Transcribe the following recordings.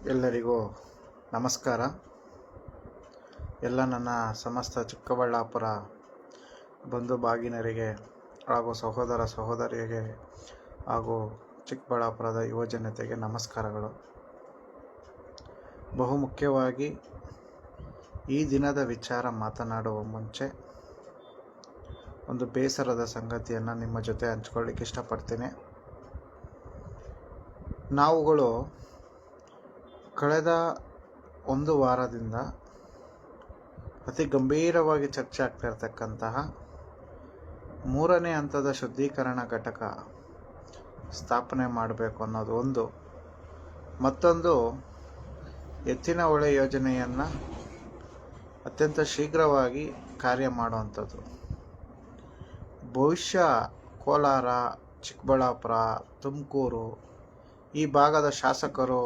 ಎಲ್ಲರಿಗೂ ನಮಸ್ಕಾರ. ಎಲ್ಲ ನನ್ನ ಸಮಸ್ತ ಚಿಕ್ಕಬಳ್ಳಾಪುರ ಬಂಧು ಬಾಗಿನರಿಗೆ ಹಾಗೂ ಸಹೋದರ ಸಹೋದರಿಯರಿಗೆ ಹಾಗೂ ಚಿಕ್ಕಬಳ್ಳಾಪುರದ ಯುವಜನತೆಗೆ ನಮಸ್ಕಾರಗಳು. ಬಹುಮುಖ್ಯವಾಗಿ ಈ ದಿನದ ವಿಚಾರ ಮಾತನಾಡುವ ಮುಂಚೆ ಒಂದು ಬೇಸರದ ಸಂಗತಿಯನ್ನು ನಿಮ್ಮ ಜೊತೆ ಹಂಚ್ಕೊಳ್ಳಿಕ್ಕೆ ಇಷ್ಟಪಡ್ತೀನಿ. ನಾವುಗಳು ಕಳೆದ ಒಂದು ವಾರದಿಂದ ಅತಿ ಗಂಭೀರವಾಗಿ ಚರ್ಚೆ ಆಗ್ತಾ ಇರತಕ್ಕಂತಹ 3ನೇ ಹಂತದ ಶುದ್ಧೀಕರಣ ಘಟಕ ಸ್ಥಾಪನೆ ಮಾಡಬೇಕು ಅನ್ನೋದು ಒಂದು, ಮತ್ತೊಂದು ಎತ್ತಿನ ಹೊಳೆ ಯೋಜನೆಯನ್ನು ಅತ್ಯಂತ ಶೀಘ್ರವಾಗಿ ಕಾರ್ಯ ಮಾಡುವಂಥದ್ದು. ಬಹುಶಃ ಕೋಲಾರ, ಚಿಕ್ಕಬಳ್ಳಾಪುರ, ತುಮಕೂರು ಈ ಭಾಗದ ಶಾಸಕರು,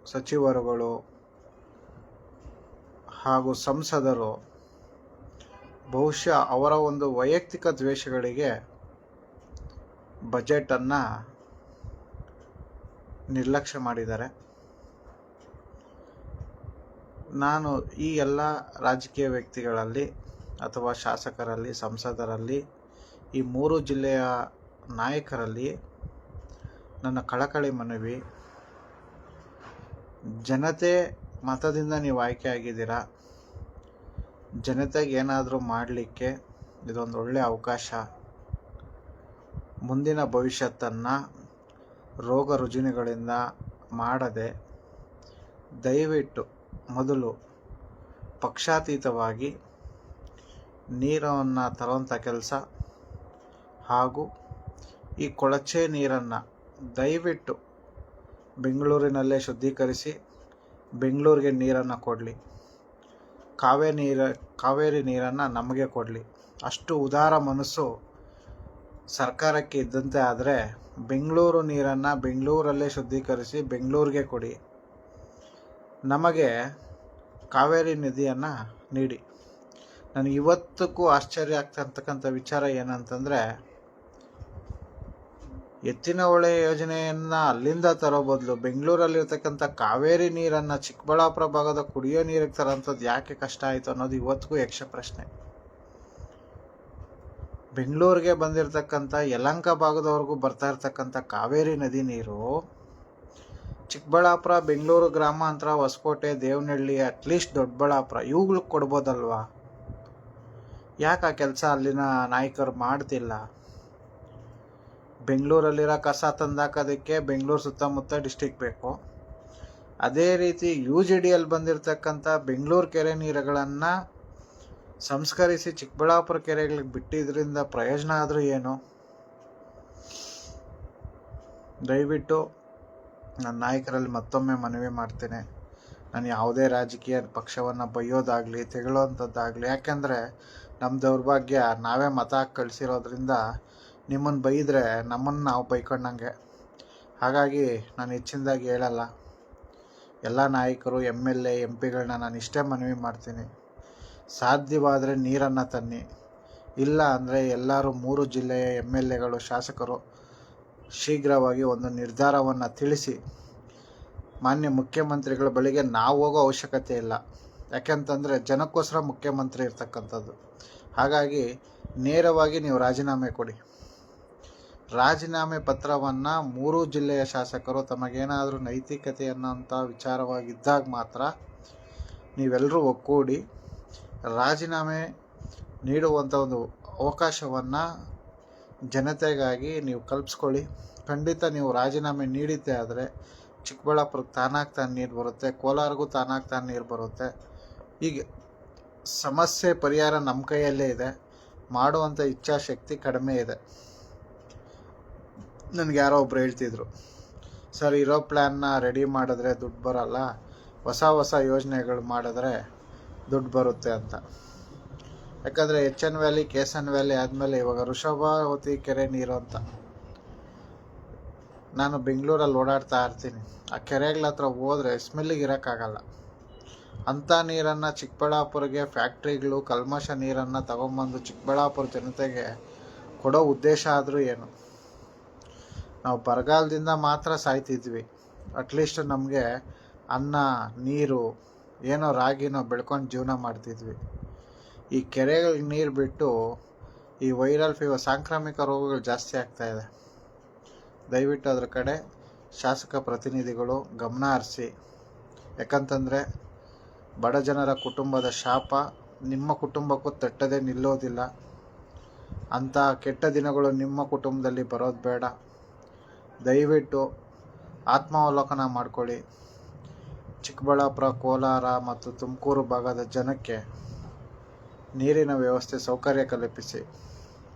ಸಚಿವರುಗಳು ಹಾಗೂ ಸಂಸದರು ಬಹುಶಃ ಅವರ ಒಂದು ವೈಯಕ್ತಿಕ ದ್ವೇಷಗಳಿಗೆ ಬಜೆಟನ್ನು ನಿರ್ಲಕ್ಷ್ಯ ಮಾಡಿದ್ದಾರೆ. ನಾನು ಈ ಎಲ್ಲ ರಾಜಕೀಯ ವ್ಯಕ್ತಿಗಳಲ್ಲಿ ಅಥವಾ ಶಾಸಕರಲ್ಲಿ, ಸಂಸದರಲ್ಲಿ, ಈ 3 ಜಿಲ್ಲೆಯ ನಾಯಕರಲ್ಲಿ ನನ್ನ ಕಳಕಳಿ ಮನವಿ, ಜನತೆ ಮತದಿಂದ ನೀವು ಆಯ್ಕೆ ಆಗಿದ್ದೀರಾ. ಜನತೆಗೆ ಏನಾದರೂ ಮಾಡಲಿಕ್ಕೆ ಇದೊಂದು ಒಳ್ಳೆಯ ಅವಕಾಶ. ಮುಂದಿನ ಭವಿಷ್ಯತ್ತನ್ನು ರೋಗ ರುಜಿನಗಳಿಂದ ಮಾಡದೆ ದಯವಿಟ್ಟು ಮೊದಲು ಪಕ್ಷಾತೀತವಾಗಿ ನೀರನ್ನು ತರುವಂಥ ಕೆಲಸ ಹಾಗೂ ಈ ಕೊಳಚೆ ನೀರನ್ನು ದಯವಿಟ್ಟು ಬೆಂಗಳೂರಿನಲ್ಲೇ ಶುದ್ಧೀಕರಿಸಿ ಬೆಂಗಳೂರಿಗೆ ನೀರನ್ನು ಕೊಡಲಿ. ಕಾವೇರಿ ನೀರನ್ನು ನಮಗೆ ಕೊಡಲಿ. ಅಷ್ಟು ಉದಾರ ಮನಸ್ಸು ಸರ್ಕಾರಕ್ಕೆ ಇದ್ದಂತೆ ಆದರೆ ಬೆಂಗಳೂರು ನೀರನ್ನು ಬೆಂಗಳೂರಲ್ಲೇ ಶುದ್ಧೀಕರಿಸಿ ಬೆಂಗಳೂರಿಗೆ ಕೊಡಿ, ನಮಗೆ ಕಾವೇರಿ ನದಿಯನ್ನು ನೀಡಿ. ನನಗೆ ಇವತ್ತಕ್ಕೂ ಆಶ್ಚರ್ಯ ಆಗ್ತಿರ್ತಕ್ಕಂಥ ವಿಚಾರ ಏನಂತಂದರೆ, ಎತ್ತಿನ ಹೊಳೆ ಯೋಜನೆಯನ್ನು ಅಲ್ಲಿಂದ ತರೋ ಬದಲು ಬೆಂಗಳೂರಲ್ಲಿರ್ತಕ್ಕಂಥ ಕಾವೇರಿ ನೀರನ್ನು ಚಿಕ್ಕಬಳ್ಳಾಪುರ ಭಾಗದ ಕುಡಿಯೋ ನೀರಿಗೆ ತರೋಂಥದ್ದು ಯಾಕೆ ಕಷ್ಟ ಆಯಿತು ಅನ್ನೋದು ಇವತ್ತಿಗೂ ಯಕ್ಷ ಪ್ರಶ್ನೆ. ಬೆಂಗಳೂರಿಗೆ ಬಂದಿರತಕ್ಕಂಥ ಯಲಹಂಕ ಭಾಗದವರೆಗೂ ಬರ್ತಾ ಇರ್ತಕ್ಕಂಥ ಕಾವೇರಿ ನದಿ ನೀರು ಚಿಕ್ಕಬಳ್ಳಾಪುರ, ಬೆಂಗಳೂರು ಗ್ರಾಮಾಂತರ, ಹೊಸಕೋಟೆ, ದೇವನಹಳ್ಳಿ, ಅಟ್ಲೀಸ್ಟ್ ದೊಡ್ಡಬಳ್ಳಾಪುರ ಇವುಗಳಿಗೆ ಕೊಡ್ಬೋದಲ್ವಾ? ಯಾಕೆ ಆ ಕೆಲಸ ಅಲ್ಲಿನ ನಾಯಕರು ಮಾಡ್ತಿಲ್ಲ? ಬೆಂಗಳೂರಲ್ಲಿರೋ ಕಸ ತಂದಾಕೋದಕ್ಕೆ ಬೆಂಗಳೂರು ಸುತ್ತಮುತ್ತ ಡಿಸ್ಟಿಕ್ ಬೇಕು. ಅದೇ ರೀತಿ UGDಯಲ್ಲಿ ಬಂದಿರತಕ್ಕಂಥ ಬೆಂಗಳೂರು ಕೆರೆ ನೀರುಗಳನ್ನು ಸಂಸ್ಕರಿಸಿ ಚಿಕ್ಕಬಳ್ಳಾಪುರ ಕೆರೆಗಳಿಗೆ ಬಿಟ್ಟಿದ್ರಿಂದ ಪ್ರಯೋಜನ ಆದರೂ ಏನು? ದಯವಿಟ್ಟು ನನ್ನ ನಾಯಕರಲ್ಲಿ ಮತ್ತೊಮ್ಮೆ ಮನವಿ ಮಾಡ್ತೇನೆ. ನಾನು ಯಾವುದೇ ರಾಜಕೀಯ ಪಕ್ಷವನ್ನು ಬೈಯೋದಾಗಲಿ ತೆಗೊಳ್ಳೋವಂಥದ್ದಾಗಲಿ, ಯಾಕೆಂದರೆ ನಮ್ಮ ದೌರ್ಭಾಗ್ಯ ನಾವೇ ಮತ ಹಾಕಿ ಕಳಿಸಿರೋದ್ರಿಂದ ನಿಮ್ಮನ್ನು ಬೈದರೆ ನಮ್ಮನ್ನು ನಾವು ಬೈಕೊಂಡಂಗೆ. ಹಾಗಾಗಿ ನಾನು ಹೆಚ್ಚಿನದಾಗಿ ಹೇಳಲ್ಲ. ಎಲ್ಲ ನಾಯಕರು, MLA, MP ನಾನು ಇಷ್ಟೇ ಮನವಿ ಮಾಡ್ತೀನಿ, ಸಾಧ್ಯವಾದರೆ ನೀರನ್ನು ತನ್ನಿ. ಇಲ್ಲ ಅಂದರೆ ಎಲ್ಲರೂ 3 ಜಿಲ್ಲೆಯ MLAಗಳು, ಶಾಸಕರು ಶೀಘ್ರವಾಗಿ ಒಂದು ನಿರ್ಧಾರವನ್ನು ತಿಳಿಸಿ ಮಾನ್ಯ ಮುಖ್ಯಮಂತ್ರಿಗಳ ಬಳಿಗೆ ನಾವು ಹೋಗೋ ಅವಶ್ಯಕತೆ ಇಲ್ಲ. ಯಾಕೆಂತಂದರೆ ಜನಕ್ಕೋಸ್ಕರ ಮುಖ್ಯಮಂತ್ರಿ ಇರ್ತಕ್ಕಂಥದ್ದು. ಹಾಗಾಗಿ ನೇರವಾಗಿ ನೀವು ರಾಜೀನಾಮೆ ಕೊಡಿ. ರಾಜೀನಾಮೆ ಪತ್ರವನ್ನು 3 ಜಿಲ್ಲೆಯ ಶಾಸಕರು ತಮಗೇನಾದರೂ ನೈತಿಕತೆ ಅನ್ನೋಂಥ ವಿಚಾರವಾಗಿದ್ದಾಗ ಮಾತ್ರ ನೀವೆಲ್ಲರೂ ಒಗ್ಗೂಡಿ ರಾಜೀನಾಮೆ ನೀಡುವಂಥ ಒಂದು ಅವಕಾಶವನ್ನು ಜನತೆಗಾಗಿ ನೀವು ಕಲ್ಪಿಸ್ಕೊಳ್ಳಿ. ಖಂಡಿತ ನೀವು ರಾಜೀನಾಮೆ ನೀಡಿದ್ದೇ ಆದರೆ ಚಿಕ್ಕಬಳ್ಳಾಪುರಕ್ಕೆ ತಾನಾಗ್ತಾನೆ ನೀರು ಬರುತ್ತೆ, ಕೋಲಾರಗೂ ತಾನಾಗ್ತಾನೆ ನೀರು ಬರುತ್ತೆ. ಹೀಗೆ ಸಮಸ್ಯೆ ಪರಿಹಾರ ನಮ್ಮ ಕೈಯಲ್ಲೇ ಇದೆ, ಮಾಡುವಂಥ ಇಚ್ಛಾಶಕ್ತಿ ಕಡಿಮೆ ಇದೆ. ನನಗೆ ಯಾರೋ ಒಬ್ರು ಹೇಳ್ತಿದ್ರು, ಸರ್ ಇರೋ ಪ್ಲ್ಯಾನ್ನ ರೆಡಿ ಮಾಡಿದ್ರೆ ದುಡ್ಡು ಬರಲ್ಲ, ಹೊಸ ಯೋಜನೆಗಳು ಮಾಡಿದ್ರೆ ದುಡ್ಡು ಬರುತ್ತೆ ಅಂತ. ಯಾಕಂದರೆ HN ವ್ಯಾಲಿ, KSN ವ್ಯಾಲಿ ಆದಮೇಲೆ ಇವಾಗ ವೃಷಭಾವತಿ ಕೆರೆ ನೀರು ಅಂತ. ನಾನು ಬೆಂಗಳೂರಲ್ಲಿ ಓಡಾಡ್ತಾ ಇರ್ತೀನಿ, ಆ ಕೆರೆಗಳ ಹತ್ರ ಹೋದರೆ ಸ್ಮೆಲ್ಲಿಗೆ ಇರೋಕ್ಕಾಗಲ್ಲ. ಅಂಥ ನೀರನ್ನು ಚಿಕ್ಕಬಳ್ಳಾಪುರಗೆ ಫ್ಯಾಕ್ಟ್ರಿಗಳು ಕಲ್ಮಶ ನೀರನ್ನು ತಗೊಂಬಂದು ಚಿಕ್ಕಬಳ್ಳಾಪುರ ಜನತೆಗೆ ಕೊಡೋ ಉದ್ದೇಶ ಆದರೂ ಏನು? ನಾವು ಬರಗಾಲದಿಂದ ಮಾತ್ರ ಸಾಯ್ತಿದ್ವಿ. ಅಟ್ಲೀಸ್ಟ್ ನಮಗೆ ಅನ್ನ ನೀರು ಏನೋ ರಾಗಿನೋ ಬೆಳ್ಕೊಂಡು ಜೀವನ ಮಾಡ್ತಿದ್ವಿ. ಈ ಕೆರೆಗಳಿಗೆ ನೀರು ಬಿಟ್ಟು ಈ ವೈರಲ್ ಫೀವರ್, ಸಾಂಕ್ರಾಮಿಕ ರೋಗಗಳು ಜಾಸ್ತಿ ಆಗ್ತಾಯಿದೆ. ದಯವಿಟ್ಟು ಅದ್ರ ಕಡೆ ಶಾಸಕ ಪ್ರತಿನಿಧಿಗಳು ಗಮನ ಹರಿಸಿ. ಯಾಕಂತಂದರೆ ಬಡ ಜನರ ಕುಟುಂಬದ ಶಾಪ ನಿಮ್ಮ ಕುಟುಂಬಕ್ಕೂ ತಟ್ಟದೇ ನಿಲ್ಲೋದಿಲ್ಲ. ಅಂಥ ಕೆಟ್ಟ ದಿನಗಳು ನಿಮ್ಮ ಕುಟುಂಬದಲ್ಲಿ ಬರೋದು ಬೇಡ. ದಯವಿಟ್ಟು ಆತ್ಮಾವಲೋಕನ ಮಾಡ್ಕೊಳ್ಳಿ. ಚಿಕ್ಕಬಳ್ಳಾಪುರ, ಕೋಲಾರ ಮತ್ತು ತುಮಕೂರು ಭಾಗದ ಜನಕ್ಕೆ ನೀರಿನ ವ್ಯವಸ್ಥೆ ಸೌಕರ್ಯ ಕಲ್ಪಿಸಿ.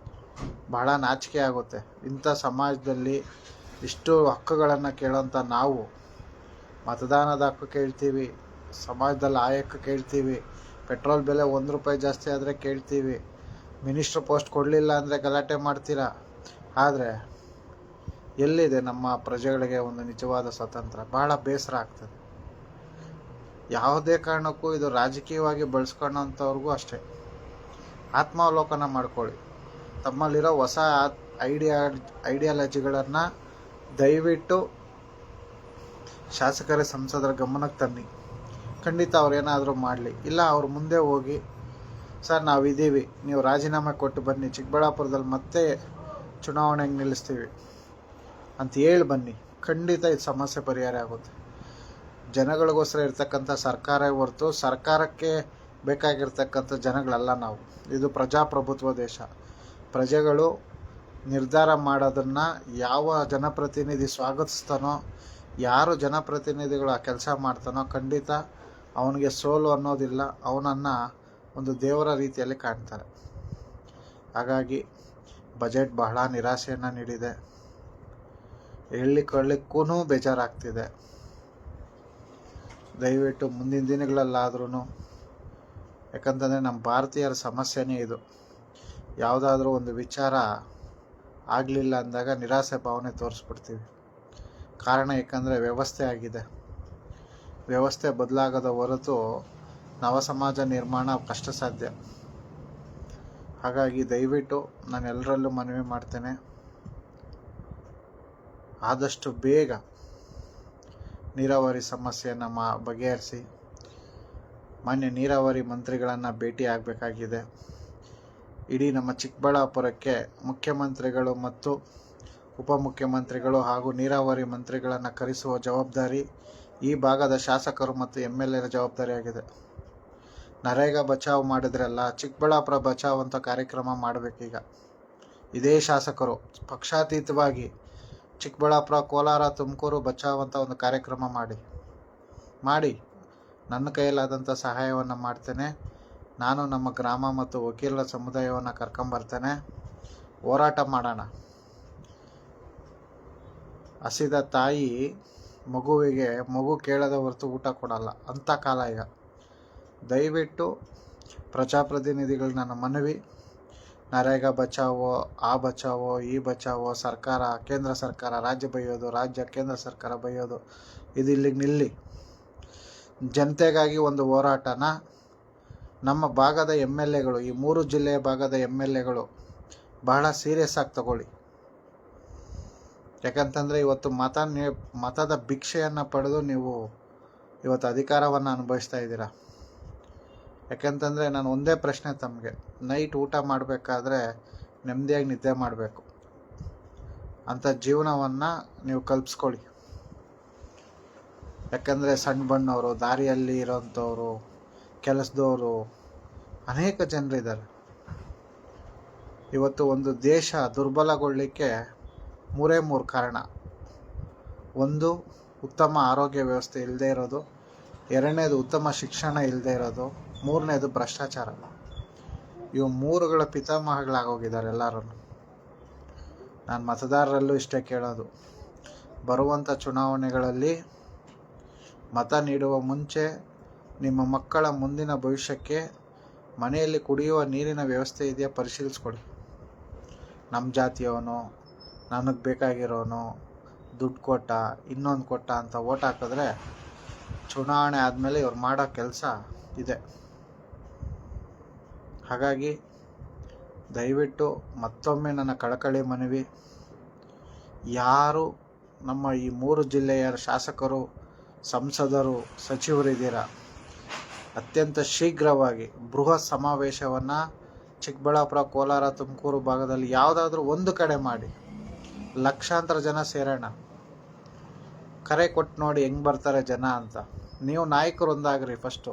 ಬಹಳ ನಾಚಿಕೆ ಆಗುತ್ತೆ. ಇಂಥ ಸಮಾಜದಲ್ಲಿ ಇಷ್ಟು ಹಕ್ಕುಗಳನ್ನು ಕೇಳೋಂಥ ನಾವು ಮತದಾನದ ಹಕ್ಕು ಕೇಳ್ತೀವಿ, ಸಮಾಜದಲ್ಲಿ ಹಕ್ಕು ಕೇಳ್ತೀವಿ, ಪೆಟ್ರೋಲ್ ಬೆಲೆ ₹1 ಜಾಸ್ತಿ ಆದರೆ ಕೇಳ್ತೀವಿ, ಮಿನಿಸ್ಟ್ರ್ ಪೋಸ್ಟ್ ಕೊಡಲಿಲ್ಲ ಅಂದರೆ ಗಲಾಟೆ ಮಾಡ್ತೀರಾ. ಆದರೆ ಎಲ್ಲಿದೆ ನಮ್ಮ ಪ್ರಜೆಗಳಿಗೆ ಒಂದು ನಿಜವಾದ ಸ್ವಾತಂತ್ರ್ಯ? ಬಹಳ ಬೇಸರ ಆಗ್ತದೆ. ಯಾವುದೇ ಕಾರಣಕ್ಕೂ ಇದು ರಾಜಕೀಯವಾಗಿ ಬಳಸ್ಕೊಳ್ಳೋಂಥವ್ರಿಗೂ ಅಷ್ಟೇ. ಆತ್ಮಾವಲೋಕನ ಮಾಡ್ಕೊಳ್ಳಿ. ತಮ್ಮಲ್ಲಿರೋ ಹೊಸ ಐಡಿಯಾಲಜಿಗಳನ್ನು ದಯವಿಟ್ಟು ಶಾಸಕರ ಸಂಸದರ ಗಮನಕ್ಕೆ ತನ್ನಿ. ಖಂಡಿತ ಅವ್ರೇನಾದರೂ ಮಾಡಲಿ. ಇಲ್ಲ ಅವ್ರು ಮುಂದೆ ಹೋಗಿ, ಸರ್ ನಾವಿದ್ದೀವಿ, ನೀವು ರಾಜೀನಾಮೆ ಕೊಟ್ಟು ಬನ್ನಿ, ಚಿಕ್ಕಬಳ್ಳಾಪುರದಲ್ಲಿ ಮತ್ತೆ ಚುನಾವಣೆಗೆ ನಿಲ್ಲಿಸ್ತೀವಿ ಅಂತ ಹೇಳಿ ಬನ್ನಿ. ಖಂಡಿತ ಇದು ಸಮಸ್ಯೆ ಪರಿಹಾರ ಆಗುತ್ತೆ. ಜನಗಳಿಗೋಸ್ಕರ ಇರ್ತಕ್ಕಂಥ ಸರ್ಕಾರ ಹೊರತು ಸರ್ಕಾರಕ್ಕೆ ಬೇಕಾಗಿರ್ತಕ್ಕಂಥ ಜನಗಳಲ್ಲ ನಾವು. ಇದು ಪ್ರಜಾಪ್ರಭುತ್ವ ದೇಶ. ಪ್ರಜೆಗಳು ನಿರ್ಧಾರ ಮಾಡೋದನ್ನು ಯಾವ ಜನಪ್ರತಿನಿಧಿ ಸ್ವಾಗತಿಸ್ತಾನೋ, ಯಾರು ಜನಪ್ರತಿನಿಧಿಗಳು ಆ ಕೆಲಸ ಮಾಡ್ತಾನೋ, ಖಂಡಿತ ಅವನಿಗೆ ಸೋಲು ಅನ್ನೋದಿಲ್ಲ. ಅವನನ್ನು ಒಂದು ದೇವರ ರೀತಿಯಲ್ಲಿ ಕಾಣ್ತಾರೆ. ಹಾಗಾಗಿ ಬಜೆಟ್ ಬಹಳ ನಿರಾಸೆಯನ್ನು ನೀಡಿದೆ. ಹೇಳಲಿಕ್ಕೂ ಬೇಜಾರಾಗ್ತಿದೆ. ದಯವಿಟ್ಟು ಮುಂದಿನ ದಿನಗಳಲ್ಲಾದ್ರೂ, ಯಾಕಂತಂದರೆ ನಮ್ಮ ಭಾರತೀಯರ ಸಮಸ್ಯೆನೇ ಇದು. ಯಾವುದಾದ್ರೂ ಒಂದು ವಿಚಾರ ಆಗಲಿಲ್ಲ ಅಂದಾಗ ನಿರಾಸೆ ಭಾವನೆ ತೋರಿಸ್ಬಿಡ್ತೀವಿ. ಕಾರಣ ಏಕೆಂದರೆ ವ್ಯವಸ್ಥೆ ಆಗಿದೆ. ವ್ಯವಸ್ಥೆ ಬದಲಾಗದ ಹೊರತು ನವ ಸಮಾಜ ನಿರ್ಮಾಣ ಕಷ್ಟ ಸಾಧ್ಯ. ಹಾಗಾಗಿ ದಯವಿಟ್ಟು ನಾನು ಎಲ್ಲರಲ್ಲೂ ಮನವಿ ಮಾಡ್ತೇನೆ, ಆದಷ್ಟು ಬೇಗ ನೀರಾವರಿ ಸಮಸ್ಯೆಯನ್ನು ಬಗೆಹರಿಸಿ. ಮಾನ್ಯ ನೀರಾವರಿ ಮಂತ್ರಿಗಳನ್ನು ಭೇಟಿ ಆಗಬೇಕಾಗಿದೆ. ಇಡೀ ನಮ್ಮ ಚಿಕ್ಕಬಳ್ಳಾಪುರಕ್ಕೆ ಮುಖ್ಯಮಂತ್ರಿಗಳು ಮತ್ತು ಉಪಮುಖ್ಯಮಂತ್ರಿಗಳು ಹಾಗೂ ನೀರಾವರಿ ಮಂತ್ರಿಗಳನ್ನು ಕರೆಸುವ ಜವಾಬ್ದಾರಿ ಈ ಭಾಗದ ಶಾಸಕರು ಮತ್ತು MLA ಜವಾಬ್ದಾರಿಯಾಗಿದೆ. ನರೇಗಾ ಬಚಾವ್ ಮಾಡಿದ್ರಲ್ಲ, ಚಿಕ್ಕಬಳ್ಳಾಪುರ ಬಚಾವ್ ಅಂತ ಕಾರ್ಯಕ್ರಮ ಮಾಡಬೇಕೀಗ. ಇದೇ ಶಾಸಕರು ಪಕ್ಷಾತೀತವಾಗಿ ಚಿಕ್ಕಬಳ್ಳಾಪುರ, ಕೋಲಾರ, ತುಮಕೂರು ಬಚಾವ್ ಅಂತ ಒಂದು ಕಾರ್ಯಕ್ರಮ ಮಾಡಿ ನನ್ನ ಕೈಯಲ್ಲಾದಂಥ ಸಹಾಯವನ್ನು ಮಾಡ್ತೇನೆ. ನಾನು ನಮ್ಮ ಗ್ರಾಮ ಮತ್ತು ವಕೀಲರ ಸಮುದಾಯವನ್ನು ಕರ್ಕೊಂಬರ್ತೇನೆ. ಹೋರಾಟ ಮಾಡೋಣ. ಹಸಿದ ತಾಯಿ ಮಗು ಕೇಳದ ಹೊರತು ಊಟ ಕೊಡಲ್ಲ ಅಂಥ ಕಾಲ ಈಗ. ದಯವಿಟ್ಟು ಪ್ರಜಾಪ್ರತಿನಿಧಿಗಳು ನನ್ನ ಮನವಿ, ನರೇಗಾ ಬಚಾವೋ, ಆ ಬಚಾವೋ, ಈ ಬಚಾವೋ, ಸರ್ಕಾರ, ಕೇಂದ್ರ ಸರ್ಕಾರ ರಾಜ್ಯ ಬೈಯೋದು, ರಾಜ್ಯ ಕೇಂದ್ರ ಸರ್ಕಾರ ಬೈಯೋದು, ಇದು ಇಲ್ಲಿಗೆ ನಿಲ್ಲಿ. ಜನತೆಗಾಗಿ ಒಂದು ಹೋರಾಟನ ನಮ್ಮ ಭಾಗದ MLAಗಳು, ಈ 3 ಜಿಲ್ಲೆಯ ಭಾಗದ MLAಗಳು ಬಹಳ ಸೀರಿಯಸ್ ಆಗಿ ತಗೊಳ್ಳಿ. ಯಾಕಂತಂದರೆ ಇವತ್ತು ಮತದ ಭಿಕ್ಷೆಯನ್ನು ಪಡೆದು ನೀವು ಇವತ್ತು ಅಧಿಕಾರವನ್ನು ಅನುಭವಿಸ್ತಾ ಇದ್ದೀರಾ. ಯಾಕಂತಂದರೆ ನಾನು ಒಂದೇ ಪ್ರಶ್ನೆ ತಮಗೆ, ನೈಟ್ ಊಟ ಮಾಡಬೇಕಾದ್ರೆ ನೆಮ್ಮದಿಯಾಗಿ ನಿದ್ದೆ ಮಾಡಬೇಕು ಅಂಥ ಜೀವನವನ್ನು ನೀವು ಕಲ್ಪಿಸ್ಕೊಳ್ಳಿ. ಯಾಕಂದರೆ ಸಣ್ಣ ಬಣ್ಣವರು, ದಾರಿಯಲ್ಲಿ ಇರೋಂಥವ್ರು, ಕೆಲಸದವರು ಅನೇಕ ಜನರಿದ್ದಾರೆ. ಇವತ್ತು ಒಂದು ದೇಶ ದುರ್ಬಲಗೊಳ್ಳಲಿಕ್ಕೆ 3 ಕಾರಣ. ಒಂದು, ಉತ್ತಮ ಆರೋಗ್ಯ ವ್ಯವಸ್ಥೆ ಇಲ್ಲದೆ ಇರೋದು. 2ನೇದು, ಉತ್ತಮ ಶಿಕ್ಷಣ ಇಲ್ಲದೆ ಇರೋದು. 3ನೇದು, ಭ್ರಷ್ಟಾಚಾರ. ಇವು 3ಗಳ ಪಿತಾಮಹಗಳಾಗೋಗಿದ್ದಾರೆ ಎಲ್ಲರೂ. ನಾನು ಮತದಾರರಲ್ಲೂ ಇಷ್ಟೇ ಕೇಳೋದು, ಬರುವಂಥ ಚುನಾವಣೆಗಳಲ್ಲಿ ಮತ ನೀಡುವ ಮುಂಚೆ ನಿಮ್ಮ ಮಕ್ಕಳ ಮುಂದಿನ ಭವಿಷ್ಯಕ್ಕೆ ಮನೆಯಲ್ಲಿ ಕುಡಿಯುವ ನೀರಿನ ವ್ಯವಸ್ಥೆ ಇದೆಯಾ ಪರಿಶೀಲಿಸ್ಕೊಳ್ಳಿ. ನಮ್ಮ ಜಾತಿಯವನು, ನನಗೆ ಬೇಕಾಗಿರೋನು, ದುಡ್ಡು ಕೊಟ್ಟ, ಇನ್ನೊಂದು ಕೊಟ್ಟ ಅಂತ ಓಟ್ ಹಾಕಿದ್ರೆ ಚುನಾವಣೆ ಆದಮೇಲೆ ಇವ್ರು ಮಾಡೋ ಕೆಲಸ ಇದೆ. ಹಾಗಾಗಿ ದಯವಿಟ್ಟು ಮತ್ತೊಮ್ಮೆ ನನ್ನ ಕಳಕಳಿ ಮನವಿ, ಯಾರು ನಮ್ಮ ಈ 3 ಜಿಲ್ಲೆಯ ಶಾಸಕರು ಸಂಸದರು, ಸಚಿವರಿದ್ದೀರಾ, ಅತ್ಯಂತ ಶೀಘ್ರವಾಗಿ ಬೃಹತ್ ಸಮಾವೇಶವನ್ನು ಚಿಕ್ಕಬಳ್ಳಾಪುರ, ಕೋಲಾರ, ತುಮಕೂರು ಭಾಗದಲ್ಲಿ ಯಾವುದಾದ್ರೂ ಒಂದು ಕಡೆ ಮಾಡಿ ಲಕ್ಷಾಂತರ ಜನ ಸೇರೋಣ. ಕರೆ ಕೊಟ್ಟು ನೋಡಿ ಹೆಂಗೆ ಬರ್ತಾರೆ ಜನ ಅಂತ. ನೀವು ನಾಯಕರು ಒಂದಾಗ್ರಿ. ಫಸ್ಟು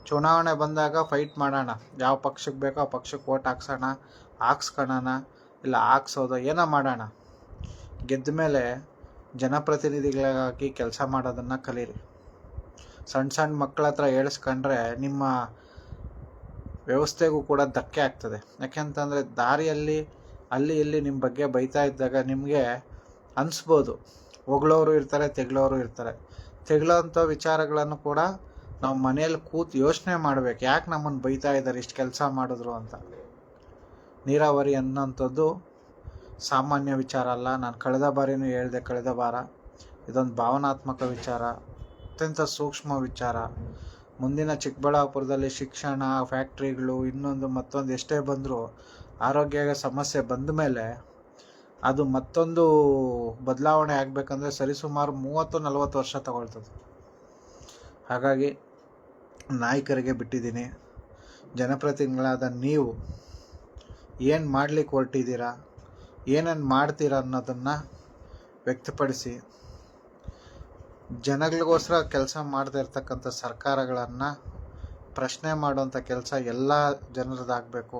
ಚುನಾವಣೆ ಬಂದಾಗ ಫೈಟ್ ಮಾಡೋಣ. ಯಾವ ಪಕ್ಷಕ್ಕೆ ಬೇಕೋ ಆ ಪಕ್ಷಕ್ಕೆ ಓಟ್ ಹಾಕ್ಸ್ಕೊಳ್ಳೋಣ, ಇಲ್ಲ ಹಾಕ್ಸೋದು ಏನೋ ಮಾಡೋಣ. ಗೆದ್ದ ಮೇಲೆ ಜನಪ್ರತಿನಿಧಿಗಳಾಗಿ ಕೆಲಸ ಮಾಡೋದನ್ನು ಕಲೀರಿ. ಸಣ್ಣ ಮಕ್ಕಳ ಹತ್ರ ಹೇಳಿಸ್ಕೊಂಡ್ರೆ ನಿಮ್ಮ ವ್ಯವಸ್ಥೆಗೂ ಕೂಡ ಧಕ್ಕೆ ಆಗ್ತದೆ. ಯಾಕೆಂತಂದರೆ ದಾರಿಯಲ್ಲಿ ಅಲ್ಲಿ ಇಲ್ಲಿ ನಿಮ್ಮ ಬಗ್ಗೆ ಬೈತಾ ಇದ್ದಾಗ ನಿಮಗೆ ಅನಿಸ್ಬೋದು, ಹೊಗಳೋರು ಇರ್ತಾರೆ, ತೆಗಳೋರು ಇರ್ತಾರೆ. ತೆಗಳೋಂಥ ವಿಚಾರಗಳನ್ನು ಕೂಡ ನಾವು ಮನೇಲಿ ಕೂತು ಯೋಚನೆ ಮಾಡಬೇಕು, ಯಾಕೆ ನಮ್ಮನ್ನು ಬೈತಾ ಇದ್ದಾರೆ, ಇಷ್ಟು ಕೆಲಸ ಮಾಡಿದ್ರು ಅಂತ. ನೀರಾವರಿ ಅನ್ನೋಂಥದ್ದು ಸಾಮಾನ್ಯ ವಿಚಾರ ಅಲ್ಲ. ನಾನು ಕಳೆದ ಬಾರಿನೂ ಹೇಳಿದೆ, ಕಳೆದ ವಾರ ಇದೊಂದು ಭಾವನಾತ್ಮಕ ವಿಚಾರ, ಅತ್ಯಂತ ಸೂಕ್ಷ್ಮ ವಿಚಾರ. ಮುಂದಿನ ಚಿಕ್ಕಬಳ್ಳಾಪುರದಲ್ಲಿ ಶಿಕ್ಷಣ, ಫ್ಯಾಕ್ಟ್ರಿಗಳು, ಇನ್ನೊಂದು ಮತ್ತೊಂದು ಎಷ್ಟೇ ಬಂದರೂ ಆರೋಗ್ಯ ಸಮಸ್ಯೆ ಬಂದ ಮೇಲೆ ಅದು ಮತ್ತೊಂದು ಬದಲಾವಣೆ ಆಗಬೇಕಂದ್ರೆ ಸರಿಸುಮಾರು 30-40 ವರ್ಷ ತಗೊಳ್ತದೆ. ಹಾಗಾಗಿ ನಾಯಕರಿಗೆ ಬಿಟ್ಟಿದ್ದೀನಿ. ಜನಪ್ರತಿನಿಧಿಗಳಾದ ನೀವು ಏನು ಮಾಡಲಿಕ್ಕೆ ಹೊರಟಿದ್ದೀರಾ, ಏನೇನು ಮಾಡ್ತೀರಾ ಅನ್ನೋದನ್ನು ವ್ಯಕ್ತಪಡಿಸಿ. ಜನಗಳಿಗೋಸ್ಕರ ಕೆಲಸ ಮಾಡದೇ ಇರ್ತಕ್ಕಂಥ ಸರ್ಕಾರಗಳನ್ನು ಪ್ರಶ್ನೆ ಮಾಡುವಂಥ ಕೆಲಸ ಎಲ್ಲ ಜನರದಾಗಬೇಕು.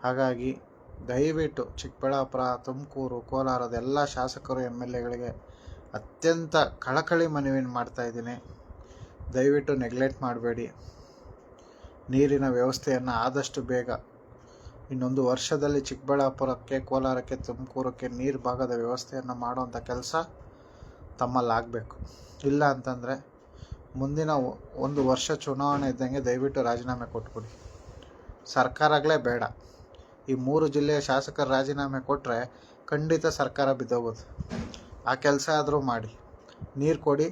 ಹಾಗಾಗಿ ದಯವಿಟ್ಟು ಚಿಕ್ಕಬಳ್ಳಾಪುರ, ತುಮಕೂರು, ಕೋಲಾರದ ಎಲ್ಲ ಶಾಸಕರು, MLAಗಳಿಗೆ ಅತ್ಯಂತ ಕಳಕಳಿ ಮನವಿಯನ್ನು ಮಾಡ್ತಾಯಿದ್ದೀನಿ. ದಯವಿಟ್ಟು ನೆಗ್ಲೆಕ್ಟ್ ಮಾಡಬೇಡಿ. ನೀರಿನ ವ್ಯವಸ್ಥೆಯನ್ನು ಆದಷ್ಟು ಬೇಗ ಇನ್ನೊಂದು ವರ್ಷದಲ್ಲಿ ಚಿಕ್ಕಬಳ್ಳಾಪುರಕ್ಕೆ, ಕೋಲಾರಕ್ಕೆ, ತುಮಕೂರಕ್ಕೆ ನೀರು ಭಾಗದ ವ್ಯವಸ್ಥೆಯನ್ನು ಮಾಡುವಂಥ ಕೆಲಸ ತಮ್ಮಲ್ಲಾಗಬೇಕು. ಇಲ್ಲ ಅಂತಂದರೆ ಮುಂದಿನ ಒಂದು ವರ್ಷ ಚುನಾವಣೆ ಇದ್ದಂಗೆ ದಯವಿಟ್ಟು ರಾಜೀನಾಮೆ ಕೊಟ್ಬಿಡಿ. ಸರ್ಕಾರಗಳೇ ಬೇಡ. ಈ 3 ಜಿಲ್ಲೆಯ ಶಾಸಕರು ರಾಜೀನಾಮೆ ಕೊಟ್ಟರೆ ಖಂಡಿತ ಸರ್ಕಾರ ಬಿದ್ದೋಗುತ್ತೆ. ಆ ಕೆಲಸ ಆದರೂ ಮಾಡಿ. ನೀರು ಕೊಡಿ,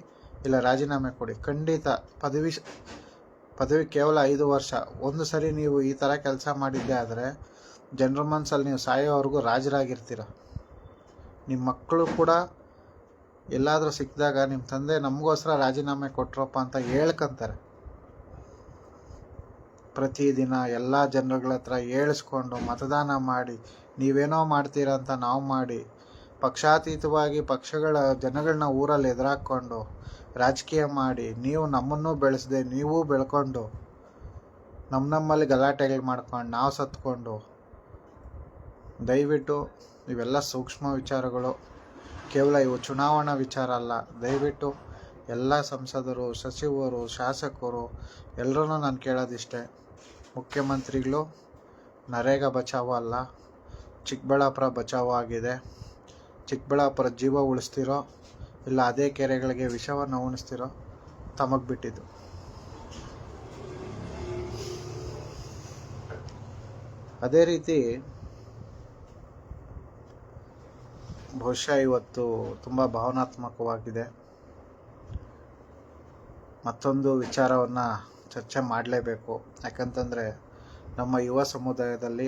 ಇಲ್ಲ ರಾಜೀನಾಮೆ ಕೊಡಿ. ಖಂಡಿತ ಪದವಿ ಕೇವಲ 5 ವರ್ಷ. ಒಂದು ಸರಿ ನೀವು ಈ ಥರ ಕೆಲಸ ಮಾಡಿದ್ದೆ ಆದರೆ ಜನರ ಮನಸ್ಸಲ್ಲಿ ನೀವು ಸಾಯೋವರೆಗೂ ರಾಜರಾಗಿರ್ತೀರ. ನಿಮ್ಮ ಮಕ್ಕಳು ಕೂಡ ಎಲ್ಲಾದರೂ ಸಿಕ್ಕಿದಾಗ ನಿಮ್ಮ ತಂದೆ ನಮಗೋಸ್ಕರ ರಾಜೀನಾಮೆ ಕೊಟ್ರಪ್ಪ ಅಂತ ಹೇಳ್ಕೊಂತಾರೆ. ಪ್ರತಿದಿನ ಎಲ್ಲ ಜನರುಗಳ ಹತ್ರ ಹೇಳಿಸ್ಕೊಂಡು ಮತದಾನ ಮಾಡಿ, ನೀವೇನೋ ಮಾಡ್ತೀರ ಅಂತ ನಾವು ಮಾಡಿ, ಪಕ್ಷಾತೀತವಾಗಿ ಜನಗಳನ್ನ ಊರಲ್ಲಿ ಎದುರಾಕ್ಕೊಂಡು ರಾಜಕೀಯ ಮಾಡಿ, ನೀವು ನಮ್ಮನ್ನು ಬೆಳೆಸದೆ ನೀವೂ ಬೆಳ್ಕೊಂಡು ನಮ್ಮಲ್ಲಿ ಗಲಾಟೆಗಳು ಮಾಡ್ಕೊಂಡು ನಾವು ಸತ್ಕೊಂಡು, ದಯವಿಟ್ಟು ಇವೆಲ್ಲ ಸೂಕ್ಷ್ಮ ವಿಚಾರಗಳು. ಕೇವಲ ಇವು ಚುನಾವಣಾ ವಿಚಾರ ಅಲ್ಲ. ದಯವಿಟ್ಟು ಎಲ್ಲ ಸಂಸದರು, ಸಚಿವರು, ಶಾಸಕರು ಎಲ್ಲರೂ ನಾನು ಕೇಳೋದಿಷ್ಟೇ, ಮುಖ್ಯಮಂತ್ರಿಗಳು ನರೇಗಾ ಬಚಾವ್ ಅಲ್ಲ, ಚಿಕ್ಕಬಳ್ಳಾಪುರ ಬಚಾವ್ ಆಗಿದೆ. ಚಿಕ್ಕಬಳ್ಳಾಪುರ ಜೀವ ಉಳಿಸ್ತಿರೋ ಇಲ್ಲ ಅದೇ ಕೆರೆಗಳಿಗೆ ವಿಷವನ್ನು ಉಣಿಸ್ತಿರೋ ತಮಗೆ ಬಿಟ್ಟಿದ್ದು. ಅದೇ ರೀತಿ ಬಹುಶಃ ಇವತ್ತು ತುಂಬ ಭಾವನಾತ್ಮಕವಾಗಿದೆ. ಮತ್ತೊಂದು ವಿಚಾರವನ್ನು ಚರ್ಚೆ ಮಾಡಲೇಬೇಕು. ಯಾಕಂತಂದರೆ ನಮ್ಮ ಯುವ ಸಮುದಾಯದಲ್ಲಿ